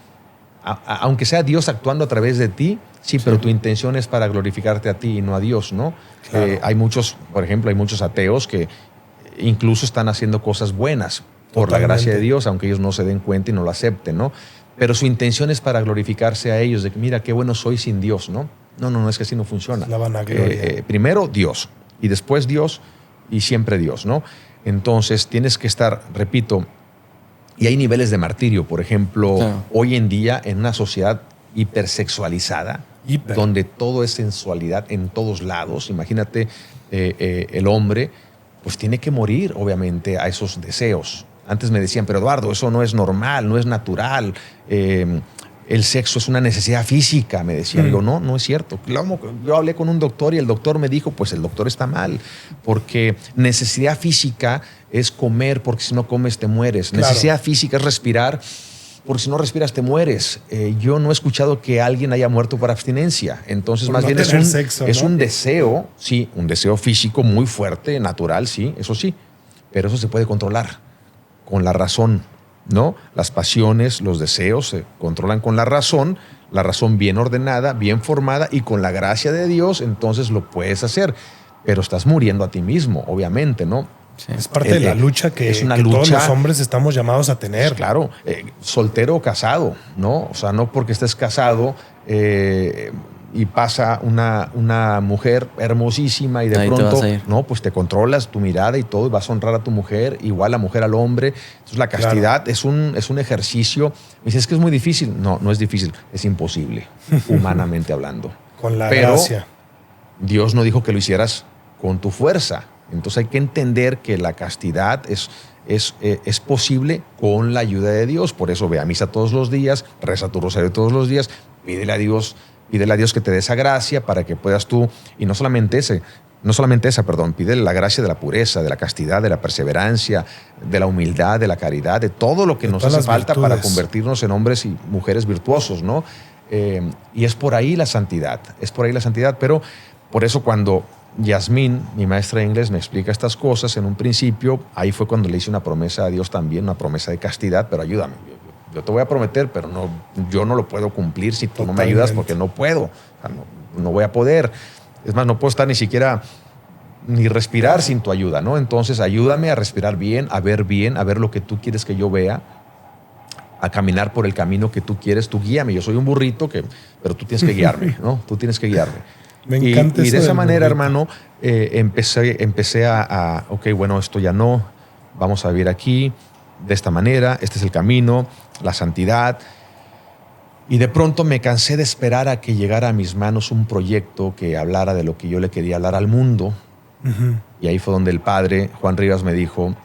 aunque sea Dios actuando a través de ti, sí, pero tu intención es para glorificarte a ti y no a Dios, ¿no? Claro. Hay muchos, por ejemplo, hay muchos ateos que incluso están haciendo cosas buenas por la gracia de Dios, aunque ellos no se den cuenta y no lo acepten, ¿no? Pero su intención es para glorificarse a ellos, de que mira qué bueno soy sin Dios, ¿no? No, es que así no funciona. La vanagloria. Primero Dios y después Dios y siempre Dios, ¿no? Entonces tienes que estar, repito, y hay niveles de martirio, por ejemplo, Claro. hoy en día en una sociedad hipersexualizada, Hiper. donde todo es sensualidad en todos lados. Imagínate, el hombre pues tiene que morir obviamente a esos deseos. Antes me decían, pero Eduardo, eso no es normal, no es natural. El sexo es una necesidad física, me decían. Digo, no es cierto. Yo hablé con un doctor y el doctor me dijo, pues el doctor está mal, porque necesidad física es comer, porque si no comes te mueres. Claro. Necesidad física es respirar, porque si no respiras te mueres. Yo no he escuchado que alguien haya muerto por abstinencia. Entonces, Por más no bien tener sexo, es ¿no? un deseo, sí, un deseo físico muy fuerte, natural, sí, eso sí, pero eso se puede controlar con la razón, ¿no? Las pasiones, los deseos se controlan con la razón bien ordenada, bien formada y con la gracia de Dios, entonces lo puedes hacer, pero estás muriendo a ti mismo, obviamente, ¿no? Sí. Es parte de la lucha que, es una que todos lucha. los hombres estamos llamados a tener. Pues claro, soltero o casado, ¿no? O sea, no porque estés casado y pasa una mujer hermosísima y de Ahí te pronto, vas a ir. no, pues te controlas tu mirada y todo, y vas a honrar a tu mujer, igual la mujer al hombre. Entonces la castidad es un ejercicio. Me dices, es que es muy difícil. No es difícil, es imposible, humanamente hablando. Con la Pero gracia. Dios no dijo que lo hicieras con tu fuerza. Entonces hay que entender que la castidad es posible con la ayuda de Dios. Por eso ve a misa todos los días, reza tu rosario todos los días, pídele a Dios que te dé esa gracia para que puedas tú, y no solamente no solamente esa, perdón, pídele la gracia de la pureza, de la castidad, de la perseverancia, de la humildad, de la caridad, de todo lo que nos hace falta para convertirnos en hombres y mujeres virtuosos, ¿no? Y es por ahí la santidad, pero por eso cuando Yasmín, mi maestra de inglés, me explica estas cosas en un principio, ahí fue cuando le hice una promesa a Dios también, una promesa de castidad, pero ayúdame. Yo te voy a prometer, pero yo no lo puedo cumplir si tú no me ayudas porque no puedo. O sea, no voy a poder. Es más, no puedo estar ni siquiera ni respirar sin tu ayuda, ¿no? Entonces, ayúdame a respirar bien, a ver lo que tú quieres que yo vea, a caminar por el camino que tú quieires. Tú guíame. Yo soy un burrito, pero tú tienes que guiarme, ¿no? Tú tienes que guiarme. Me encanta y de esa manera, burrito. hermano, empecé a, ok, bueno, esto ya no, vamos a vivir aquí, de esta manera, este es el camino, la santidad. Y de pronto me cansé de esperar a que llegara a mis manos un proyecto que hablara de lo que yo le quería hablar al mundo. Uh-huh. Y ahí fue donde el padre, Juan Rivas, me dijo,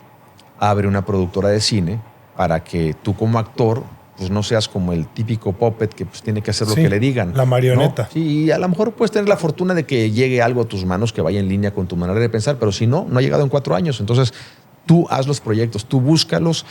abre una productora de cine para que tú como actor pues no seas como el típico puppet que pues tiene que hacer lo que le digan. La marioneta. ¿No? Sí, y a lo mejor puedes tener la fortuna de que llegue algo a tus manos que vaya en línea con tu manera de pensar, pero si no ha llegado en 4 años. Entonces, tú haz los proyectos, tú búscalos.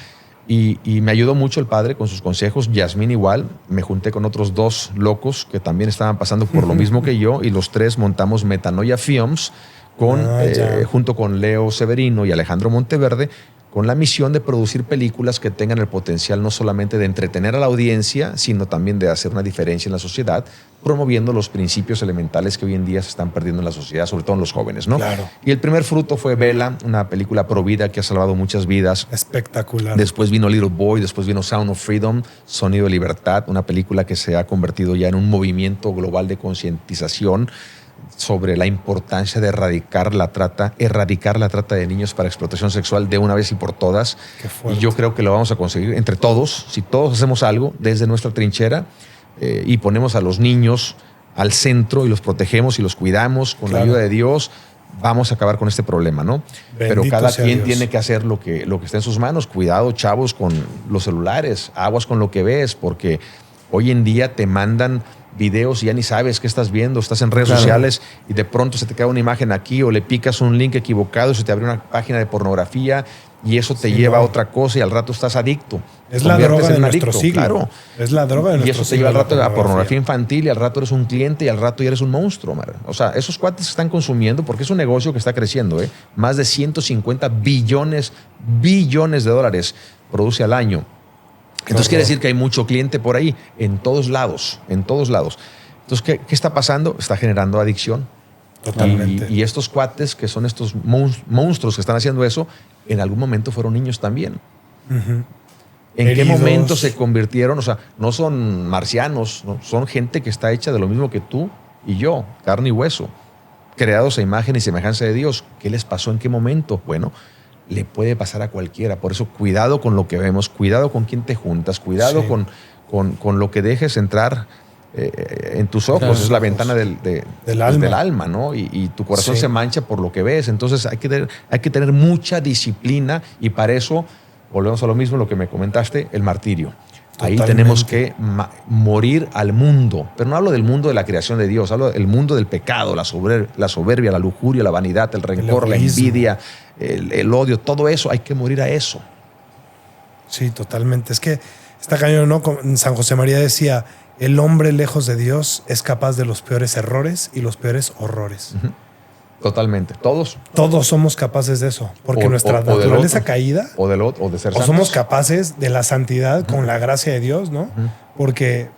Y me ayudó mucho el padre con sus consejos. Yasmín igual. Me junté con otros 2 locos que también estaban pasando por lo mismo que yo y los 3 montamos Metanoia Films junto con Leo Severino y Alejandro Monteverde, con la misión de producir películas que tengan el potencial no solamente de entretener a la audiencia, sino también de hacer una diferencia en la sociedad, promoviendo los principios elementales que hoy en día se están perdiendo en la sociedad, sobre todo en los jóvenes, ¿no? Claro. Y el primer fruto fue Vela, una película pro vida que ha salvado muchas vidas. Espectacular. Después vino Little Boy, después vino Sound of Freedom, Sonido de Libertad, una película que se ha convertido ya en un movimiento global de concientización sobre la importancia de erradicar la trata de niños para explotación sexual de una vez y por todas. Qué fuerte. Y yo creo que lo vamos a conseguir entre todos, si todos hacemos algo desde nuestra trinchera y ponemos a los niños al centro y los protegemos y los cuidamos con la ayuda de Dios, vamos a acabar con este problema, ¿no? Pero cada quien tiene que hacer lo que está en sus manos. Cuidado, chavos, con los celulares, aguas con lo que ves, porque hoy en día te mandan videos y ya ni sabes qué estás viendo, estás en redes sociales y de pronto se te queda una imagen aquí o le picas un link equivocado y se te abre una página de pornografía y eso te lleva a otra cosa y al rato estás adicto. Es la droga de nuestro siglo. Claro. Es la droga de nuestro siglo. Y eso te lleva al rato a pornografía infantil y al rato eres un cliente y al rato ya eres un monstruo, man. O sea, esos cuates se están consumiendo porque es un negocio que está creciendo, ¿eh? Más de 150 billones de dólares produce al año. Entonces quiere decir que hay mucho cliente por ahí, en todos lados. Entonces, ¿qué está pasando? Está generando adicción. Totalmente. Y estos cuates, que son estos monstruos que están haciendo eso, en algún momento fueron niños también. Uh-huh. ¿En qué momento se convirtieron? O sea, no son marcianos, ¿no? Son gente que está hecha de lo mismo que tú y yo, carne y hueso, creados a imagen y semejanza de Dios. ¿Qué les pasó? ¿En qué momento? Bueno, le puede pasar a cualquiera. Por eso, cuidado con lo que vemos, cuidado con quién te juntas, cuidado con lo que dejes entrar en tus ojos. Claro, es la ventana del alma, ¿no? Y tu corazón se mancha por lo que ves. Entonces hay que tener mucha disciplina y para eso, volvemos a lo mismo, lo que me comentaste, el martirio. Totalmente. Ahí tenemos que morir al mundo. Pero no hablo del mundo de la creación de Dios, hablo del mundo del pecado, la soberbia, la lujuria, la vanidad, el rencor, la envidia, el odio, todo eso, hay que morir a eso. Sí, totalmente. Es que está cañón, ¿no? San José María decía, el hombre lejos de Dios es capaz de los peores errores y los peores horrores. Uh-huh. Totalmente. Todos somos capaces de eso. Porque nuestra naturaleza caída. O de ser santos. O somos capaces de la santidad con la gracia de Dios, ¿no? Porque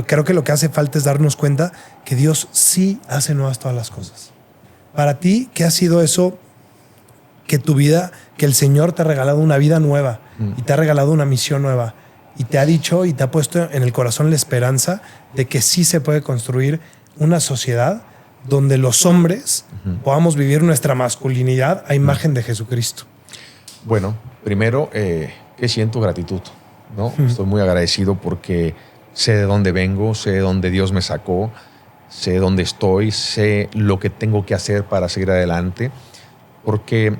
creo que lo que hace falta es darnos cuenta que Dios sí hace nuevas todas las cosas. Para ti, ¿qué ha sido eso? Que tu vida, que el Señor te ha regalado una vida nueva y te ha regalado una misión nueva y te ha dicho y te ha puesto en el corazón la esperanza de que sí se puede construir una sociedad donde los hombres podamos vivir nuestra masculinidad a imagen de Jesucristo. Bueno, primero que siento gratitud, ¿no? Estoy muy agradecido porque sé de dónde vengo, sé de dónde Dios me sacó, sé dónde estoy, sé lo que tengo que hacer para seguir adelante, porque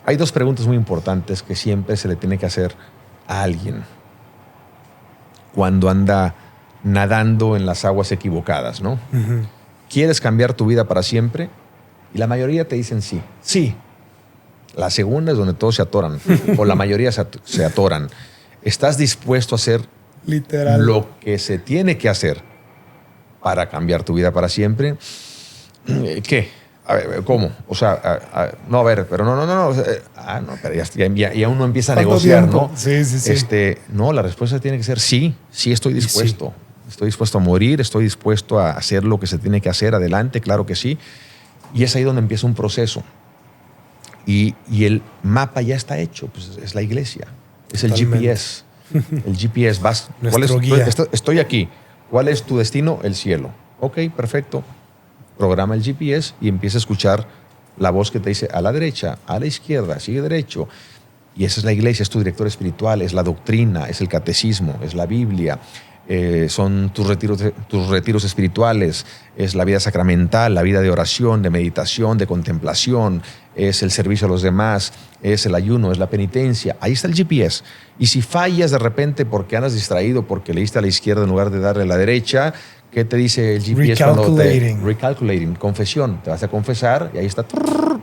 hay 2 preguntas muy importantes que siempre se le tiene que hacer a alguien cuando anda nadando en las aguas equivocadas, ¿no? ¿Quieres cambiar tu vida para siempre Y la mayoría te dicen sí. Sí. La segunda es donde todos se atoran, o la mayoría se atoran. ¿Estás dispuesto a hacer Literal. lo que se tiene que hacer para cambiar tu vida para siempre? ¿Qué? A ver, ¿cómo? O sea, no, a ver, pero no. No, pero ya uno empieza a negociar, tiempo? ¿no? Sí. No, la respuesta tiene que ser sí estoy dispuesto. Sí. Estoy dispuesto a morir, estoy dispuesto a hacer lo que se tiene que hacer, adelante, claro que sí. Y es ahí donde empieza un proceso. Y el mapa ya está hecho, pues es la iglesia, es Totalmente. el GPS. El GPS, vas. Nuestro guía. Estoy aquí. ¿Cuál es tu destino? El cielo. Ok, perfecto. Programa el GPS y empieza a escuchar la voz que te dice a la derecha, a la izquierda, sigue derecho. Y esa es la iglesia, es tu director espiritual, es la doctrina, es el catecismo, es la Biblia, son tus retiros espirituales, es la vida sacramental, la vida de oración, de meditación, de contemplación, es el servicio a los demás, es el ayuno, es la penitencia. Ahí está el GPS. Y si fallas de repente porque andas distraído, porque leíste a la izquierda en lugar de darle a la derecha, ¿qué te dice el GPS? Recalculating, confesión. Te vas a confesar y ahí está,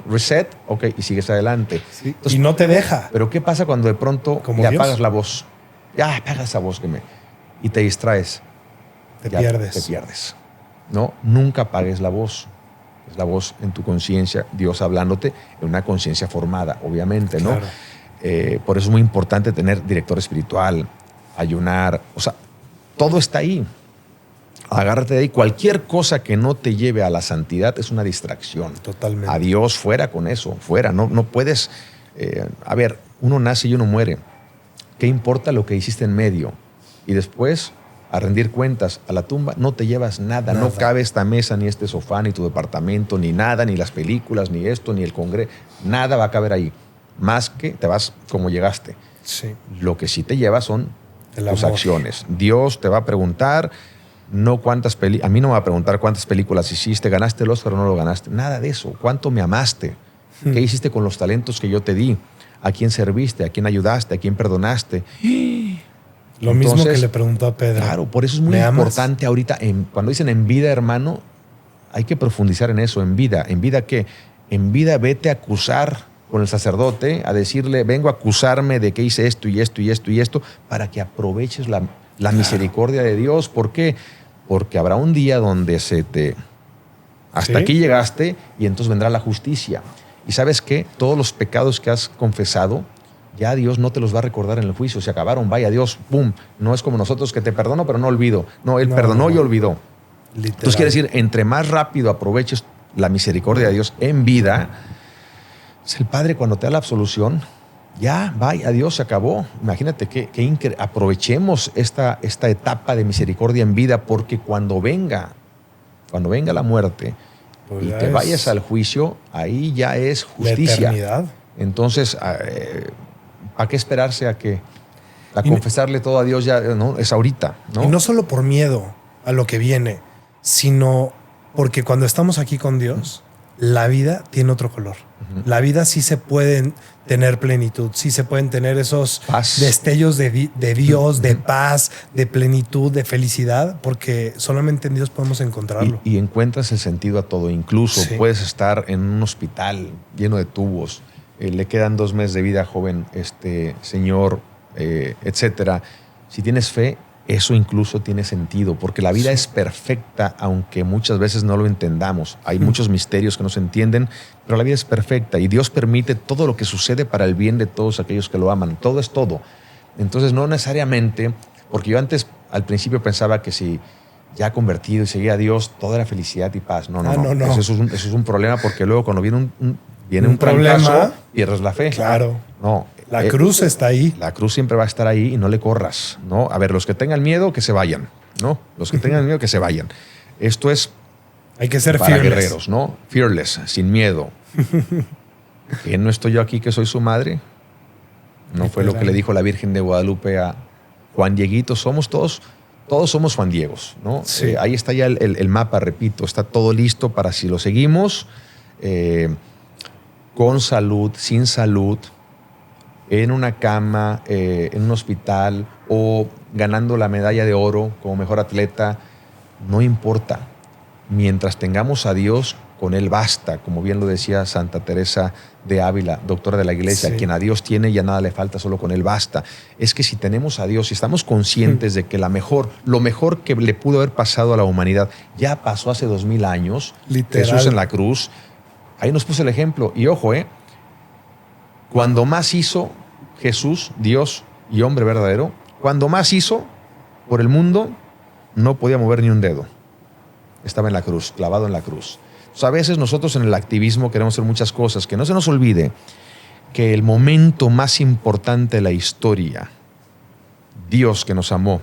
reset, ok, y sigues adelante. Sí. Entonces, y no te deja. Pero ¿qué pasa cuando de pronto ya Dios? apagas la voz? Ya apagas esa voz y te distraes. Te pierdes. Te pierdes. No, nunca apagues la voz. Es la voz en tu conciencia, Dios hablándote en una conciencia formada, obviamente, ¿no? Claro. Por eso es muy importante tener director espiritual, ayunar, o sea, todo está ahí. Agárrate de ahí. Cualquier cosa que no te lleve a la santidad es una distracción. Totalmente. A Dios, fuera con eso, fuera. No puedes... a ver, uno nace y uno muere. ¿Qué importa lo que hiciste en medio? Y después, a rendir cuentas a la tumba, no te llevas nada. No cabe esta mesa, ni este sofá, ni tu departamento, ni nada, ni las películas, ni esto, ni el congreso. Nada va a caber ahí. Más que te vas como llegaste. Sí. Lo que sí te llevas son tus acciones. Dios te va a preguntar... No cuántas a mí no me va a preguntar cuántas películas hiciste, ganaste el Oscar o no lo ganaste. Nada de eso. ¿Cuánto me amaste? ¿Qué hiciste con los talentos que yo te di? ¿A quién serviste? ¿A quién ayudaste? ¿A quién perdonaste? Lo mismo que le preguntó a Pedro. Claro, por eso es muy importante ahorita, cuando dicen en vida, hermano, hay que profundizar en eso, en vida. ¿En vida qué? En vida vete a acusar con el sacerdote, a decirle, vengo a acusarme de que hice esto y esto y esto y esto, para que aproveches la misericordia de Dios. ¿Por qué? Porque habrá un día donde hasta aquí llegaste y entonces vendrá la justicia. Y ¿sabes qué? Todos los pecados que has confesado, ya Dios no te los va a recordar en el juicio. Se acabaron, vaya Dios, ¡pum! No es como nosotros que te perdono pero no olvido. No, Él perdonó y olvidó. Literal. Entonces quiere decir, entre más rápido aproveches la misericordia de Dios en vida, es el Padre cuando te da la absolución, ya, vaya, Dios, se acabó. Imagínate que aprovechemos esta etapa de misericordia en vida, porque cuando venga la muerte pues y te vayas al juicio, ahí ya es justicia. La eternidad. Entonces, ¿para qué esperarse a confesarle todo a Dios ya? No, es ahorita, ¿no? Y no solo por miedo a lo que viene, sino porque cuando estamos aquí con Dios, la vida tiene otro color. La vida sí se puede tener plenitud, sí se pueden tener esos destellos de Dios, de paz, de plenitud, de felicidad, porque solamente en Dios podemos encontrarlo. Y encuentras el sentido a todo. Incluso puedes estar en un hospital lleno de tubos, le quedan 2 meses de vida, joven, señor, etcétera. Si tienes fe, eso incluso tiene sentido, porque la vida es perfecta, aunque muchas veces no lo entendamos. Hay muchos misterios que no se entienden, pero la vida es perfecta y Dios permite todo lo que sucede para el bien de todos aquellos que lo aman. Todo es todo. Entonces, no necesariamente, porque yo antes, al principio, pensaba que si ya convertido y seguía a Dios, todo era felicidad y paz. No. Eso es un problema, porque luego cuando viene un trancazo, pierdes la fe. Claro. No. La cruz está ahí. La cruz siempre va a estar ahí y no le corras, ¿no? A ver, los que tengan miedo, que se vayan, ¿no? Los que tengan miedo, que se vayan. Esto es hay que ser para fearless. Guerreros, ¿no? Fearless, sin miedo. ¿Que no estoy yo aquí que soy su madre? ¿No fue lo que le dijo la Virgen de Guadalupe a Juan Dieguito? Todos somos Juan Diegos, ¿no? Sí. Ahí está ya el mapa, repito, está todo listo para si lo seguimos, con salud, sin salud, en una cama, en un hospital o ganando la medalla de oro como mejor atleta, no importa. Mientras tengamos a Dios con Él basta, como bien lo decía Santa Teresa de Ávila, doctora de la Iglesia, Sí. quien a Dios tiene ya nada le falta, solo con Él basta. Es que si tenemos a Dios, si estamos conscientes de que lo mejor que le pudo haber pasado a la humanidad ya pasó hace 2000 años, Literal. Jesús en la cruz, ahí nos puso el ejemplo. Y ojo, cuando más hizo Jesús, Dios y hombre verdadero, cuando más hizo por el mundo, no podía mover ni un dedo. Estaba en la cruz, clavado en la cruz. Entonces, a veces nosotros en el activismo queremos hacer muchas cosas. Que no se nos olvide que el momento más importante de la historia, Dios que nos amó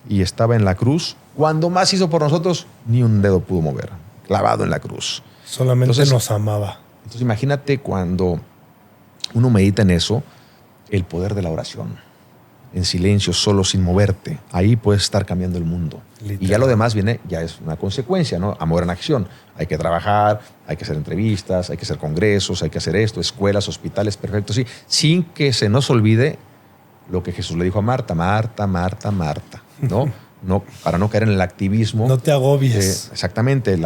y estaba en la cruz, cuando más hizo por nosotros, ni un dedo pudo mover, clavado en la cruz. Solamente Entonces- nos amaba. Entonces imagínate cuando uno medita en eso, el poder de la oración. En silencio, solo, sin moverte. Ahí puedes estar cambiando el mundo. Literal. Y ya lo demás viene, ya es una consecuencia, ¿no? Amor en acción. Hay que trabajar, hay que hacer entrevistas, hay que hacer congresos, hay que hacer esto, escuelas, hospitales, perfecto, sí. Sin que se nos olvide lo que Jesús le dijo a Marta, Marta, Marta, Marta, ¿no? No, para no caer en el activismo. No te agobies. Exactamente,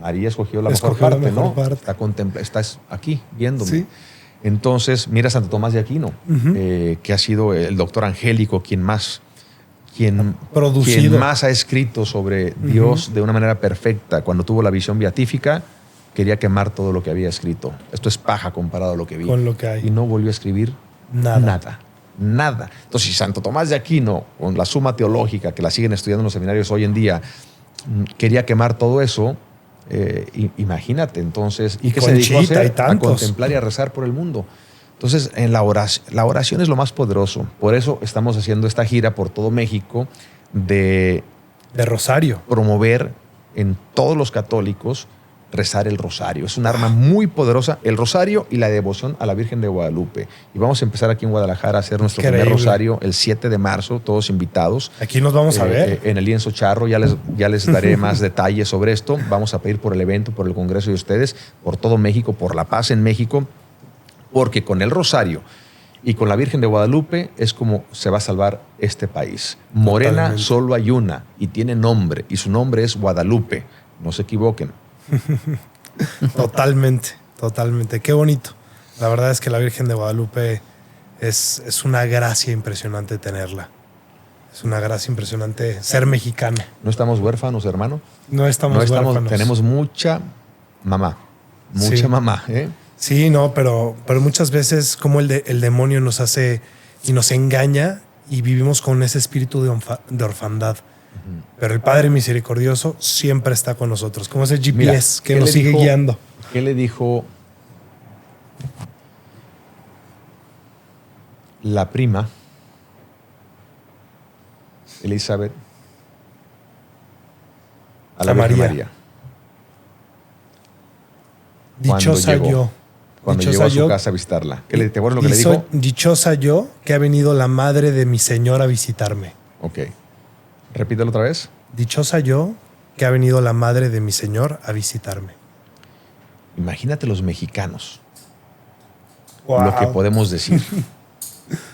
María escogió la mejor Escogió la parte, mejor ¿no? parte. Estás aquí viéndome. Sí. Entonces, mira a Santo Tomás de Aquino, Ujú. que ha sido el doctor angélico quien más ha escrito sobre Dios de una manera perfecta. Cuando tuvo la visión beatífica, quería quemar todo lo que había escrito. Esto es paja comparado a lo que vi. Con lo que hay. Y no volvió a escribir Nada. Nada. Entonces, si Santo Tomás de Aquino, con la Suma Teológica, que la siguen estudiando en los seminarios hoy en día, quería quemar todo eso, imagínate, entonces, Y ¿qué se dedicó a Conchita hacer? y tantos. A contemplar y a rezar por el mundo. Entonces, en la oración es lo más poderoso. Por eso estamos haciendo esta gira por todo México de De Rosario. promover en todos los católicos rezar el rosario. Es un arma muy poderosa, el rosario y la devoción a la Virgen de Guadalupe. Y vamos a empezar aquí en Guadalajara a hacer nuestro primer Increíble. rosario el 7 de marzo, todos invitados. Aquí nos vamos a ver. En el lienzo charro, ya les daré más detalles sobre esto. Vamos a pedir por el evento, por el congreso de ustedes, por todo México, por la paz en México, porque con el rosario y con la Virgen de Guadalupe es como se va a salvar este país. Morena Totalmente. solo hay una y tiene nombre, y su nombre es Guadalupe. No se equivoquen. Totalmente, totalmente. Qué bonito. La verdad es que la Virgen de Guadalupe es una gracia impresionante tenerla. Es una gracia impresionante ser mexicano. ¿No estamos huérfanos, hermano? No estamos huérfanos. Tenemos mucha mamá. Mucha Sí. mamá, ¿eh? Sí, no, pero muchas veces como el demonio nos hace y nos engaña y vivimos con ese espíritu de orfandad. Pero el Padre Misericordioso siempre está con nosotros, como ese GPS Mira, que ¿qué nos le sigue dijo- guiando. ¿Qué le dijo la prima Elizabeth a la A Virgen María. María? Dichosa llegó. yo. Cuando Dichosa llegó a su yo. casa a visitarla. ¿Te acuerdas lo que le dijo? Dichosa yo que ha venido la madre de mi Señor a visitarme. Ok. Repítelo otra vez. Dichosa yo que ha venido la madre de mi Señor a visitarme. Imagínate los mexicanos. Wow. Lo que podemos decir.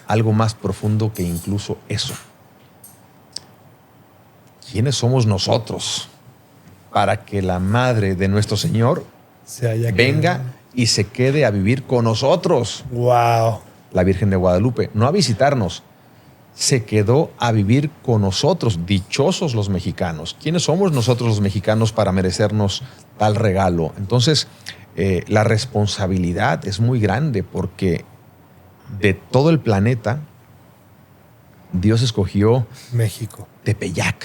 Algo más profundo que incluso eso. ¿Quiénes somos nosotros para que la madre de nuestro Señor Se haya venga y se quede a vivir con nosotros? Wow. La Virgen de Guadalupe, no a visitarnos, se quedó a vivir con nosotros. Dichosos los mexicanos. ¿Quiénes somos nosotros los mexicanos para merecernos tal regalo? Entonces, la responsabilidad es muy grande porque de todo el planeta, Dios escogió México. Tepeyac,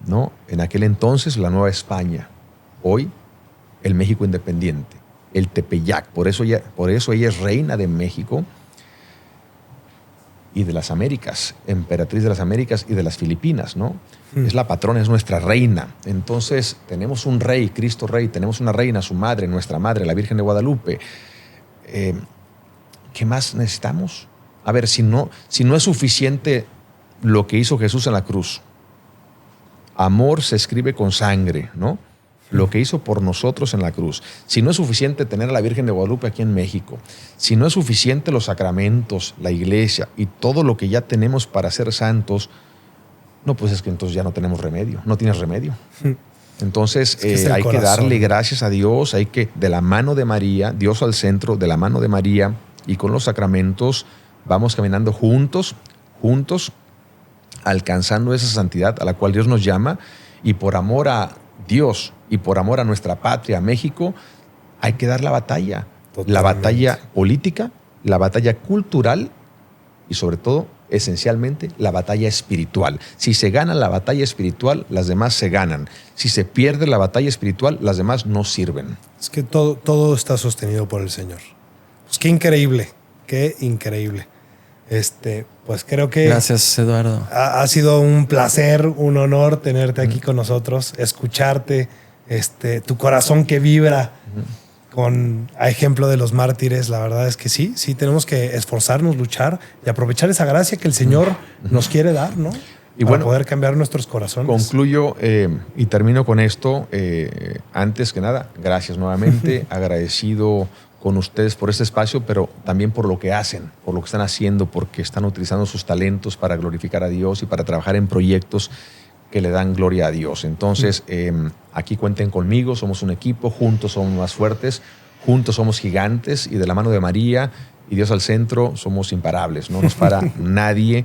¿no? En aquel entonces la Nueva España, hoy el México independiente, el Tepeyac. Por eso ella es reina de México y de las Américas, emperatriz de las Américas y de las Filipinas, ¿no? Es la patrona, es nuestra reina. Entonces tenemos un rey, Cristo Rey, tenemos una reina, su madre, nuestra madre, la Virgen de Guadalupe. ¿Qué más necesitamos? A ver, si no es suficiente lo que hizo Jesús en la cruz. Amor se escribe con sangre, ¿no? Lo que hizo por nosotros en la cruz. Si no es suficiente tener a la Virgen de Guadalupe aquí en México, si no es suficiente los sacramentos, la iglesia y todo lo que ya tenemos para ser santos, no, pues es que entonces ya no tenemos remedio, no tienes remedio. Entonces es el hay que corazón. darle gracias a Dios, hay que de la mano de María, Dios al centro, de la mano de María y con los sacramentos vamos caminando juntos, alcanzando esa santidad a la cual Dios nos llama, y por amor a Dios y por amor a nuestra patria, México, hay que dar la batalla. Totalmente. La batalla política, la batalla cultural y sobre todo, esencialmente, la batalla espiritual. Si se gana la batalla espiritual, las demás se ganan. Si se pierde la batalla espiritual, las demás no sirven. Es que todo está sostenido por el Señor. Pues qué increíble, qué increíble. Pues creo que Gracias, Eduardo. ha sido un placer, un honor tenerte aquí con nosotros, escucharte, tu corazón que vibra a ejemplo de los mártires. La verdad es que sí tenemos que esforzarnos, luchar y aprovechar esa gracia que el Señor nos quiere dar, ¿no? Y para bueno, poder cambiar nuestros corazones. Concluyo y termino con esto. Antes que nada, gracias nuevamente, agradecido con ustedes por este espacio, pero también por lo que hacen, por lo que están haciendo, porque están utilizando sus talentos para glorificar a Dios y para trabajar en proyectos que le dan gloria a Dios. Entonces, aquí cuenten conmigo, somos un equipo, juntos somos más fuertes, juntos somos gigantes y de la mano de María y Dios al centro somos imparables, no nos para nadie.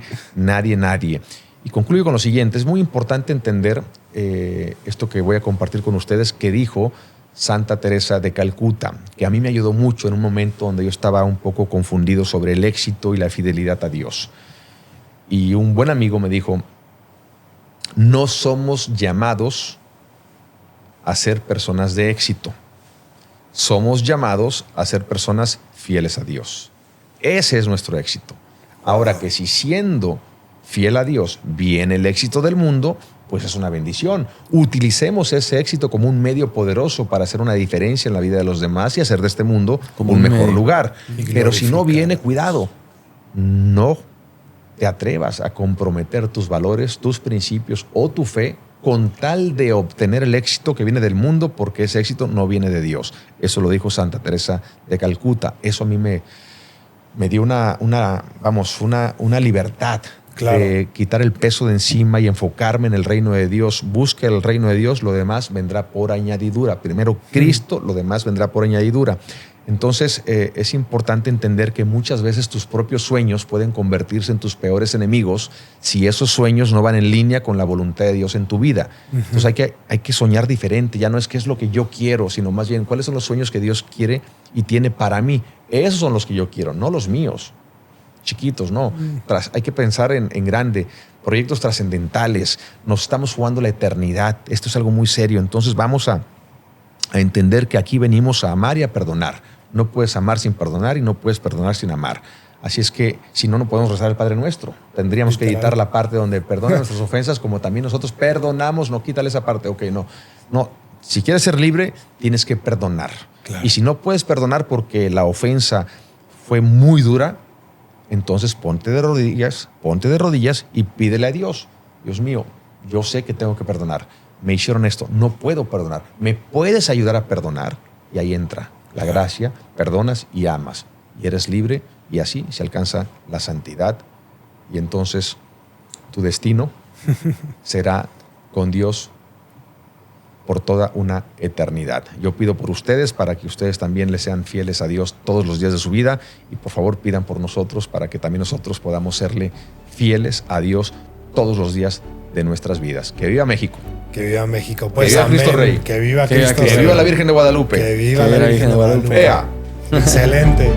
Y concluyo con lo siguiente, es muy importante entender esto que voy a compartir con ustedes que dijo Santa Teresa de Calcuta, que a mí me ayudó mucho en un momento donde yo estaba un poco confundido sobre el éxito y la fidelidad a Dios. Y un buen amigo me dijo, no somos llamados a ser personas de éxito. Somos llamados a ser personas fieles a Dios. Ese es nuestro éxito. Ahora que si siendo fiel a Dios viene el éxito del mundo, pues es una bendición. Utilicemos ese éxito como un medio poderoso para hacer una diferencia en la vida de los demás y hacer de este mundo como un mejor lugar. Pero si no viene, cuidado. No te atrevas a comprometer tus valores, tus principios o tu fe con tal de obtener el éxito que viene del mundo, porque ese éxito no viene de Dios. Eso lo dijo Santa Teresa de Calcuta. Eso a mí me dio una libertad. Claro. De quitar el peso de encima y enfocarme en el reino de Dios. Busque el reino de Dios, lo demás vendrá por añadidura. Primero Cristo, lo demás vendrá por añadidura. Entonces es importante entender que muchas veces tus propios sueños pueden convertirse en tus peores enemigos si esos sueños no van en línea con la voluntad de Dios en tu vida. Entonces hay que soñar diferente. Ya no es qué es lo que yo quiero, sino más bien cuáles son los sueños que Dios quiere y tiene para mí. Esos son los que yo quiero, no los míos. Chiquitos, no. Hay que pensar en grande, proyectos trascendentales. Nos estamos jugando la eternidad. Esto es algo muy serio. Entonces vamos a entender que aquí venimos a amar y a perdonar. No puedes amar sin perdonar y no puedes perdonar sin amar. Así es que si no, no podemos rezar el Padre Nuestro. Tendríamos que editar la parte donde perdona nuestras ofensas, como también nosotros perdonamos. No, quítale esa parte. Ok, no. Si quieres ser libre, tienes que perdonar. Claro. Y si no puedes perdonar porque la ofensa fue muy dura, entonces ponte de rodillas y pídele a Dios. Dios mío, yo sé que tengo que perdonar. Me hicieron esto, no puedo perdonar. ¿Me puedes ayudar a perdonar? Y ahí entra la gracia, perdonas y amas. Y eres libre y así se alcanza la santidad. Y entonces tu destino será con Dios por toda una eternidad. Yo pido por ustedes para que ustedes también le sean fieles a Dios todos los días de su vida y por favor pidan por nosotros para que también nosotros podamos serle fieles a Dios todos los días de nuestras vidas. ¡Que viva México! Que viva México. Pues que viva amén. Cristo Rey. Que viva Cristo Rey. Que viva la Virgen de Guadalupe. Que viva la Virgen de Guadalupe. Ea. Excelente.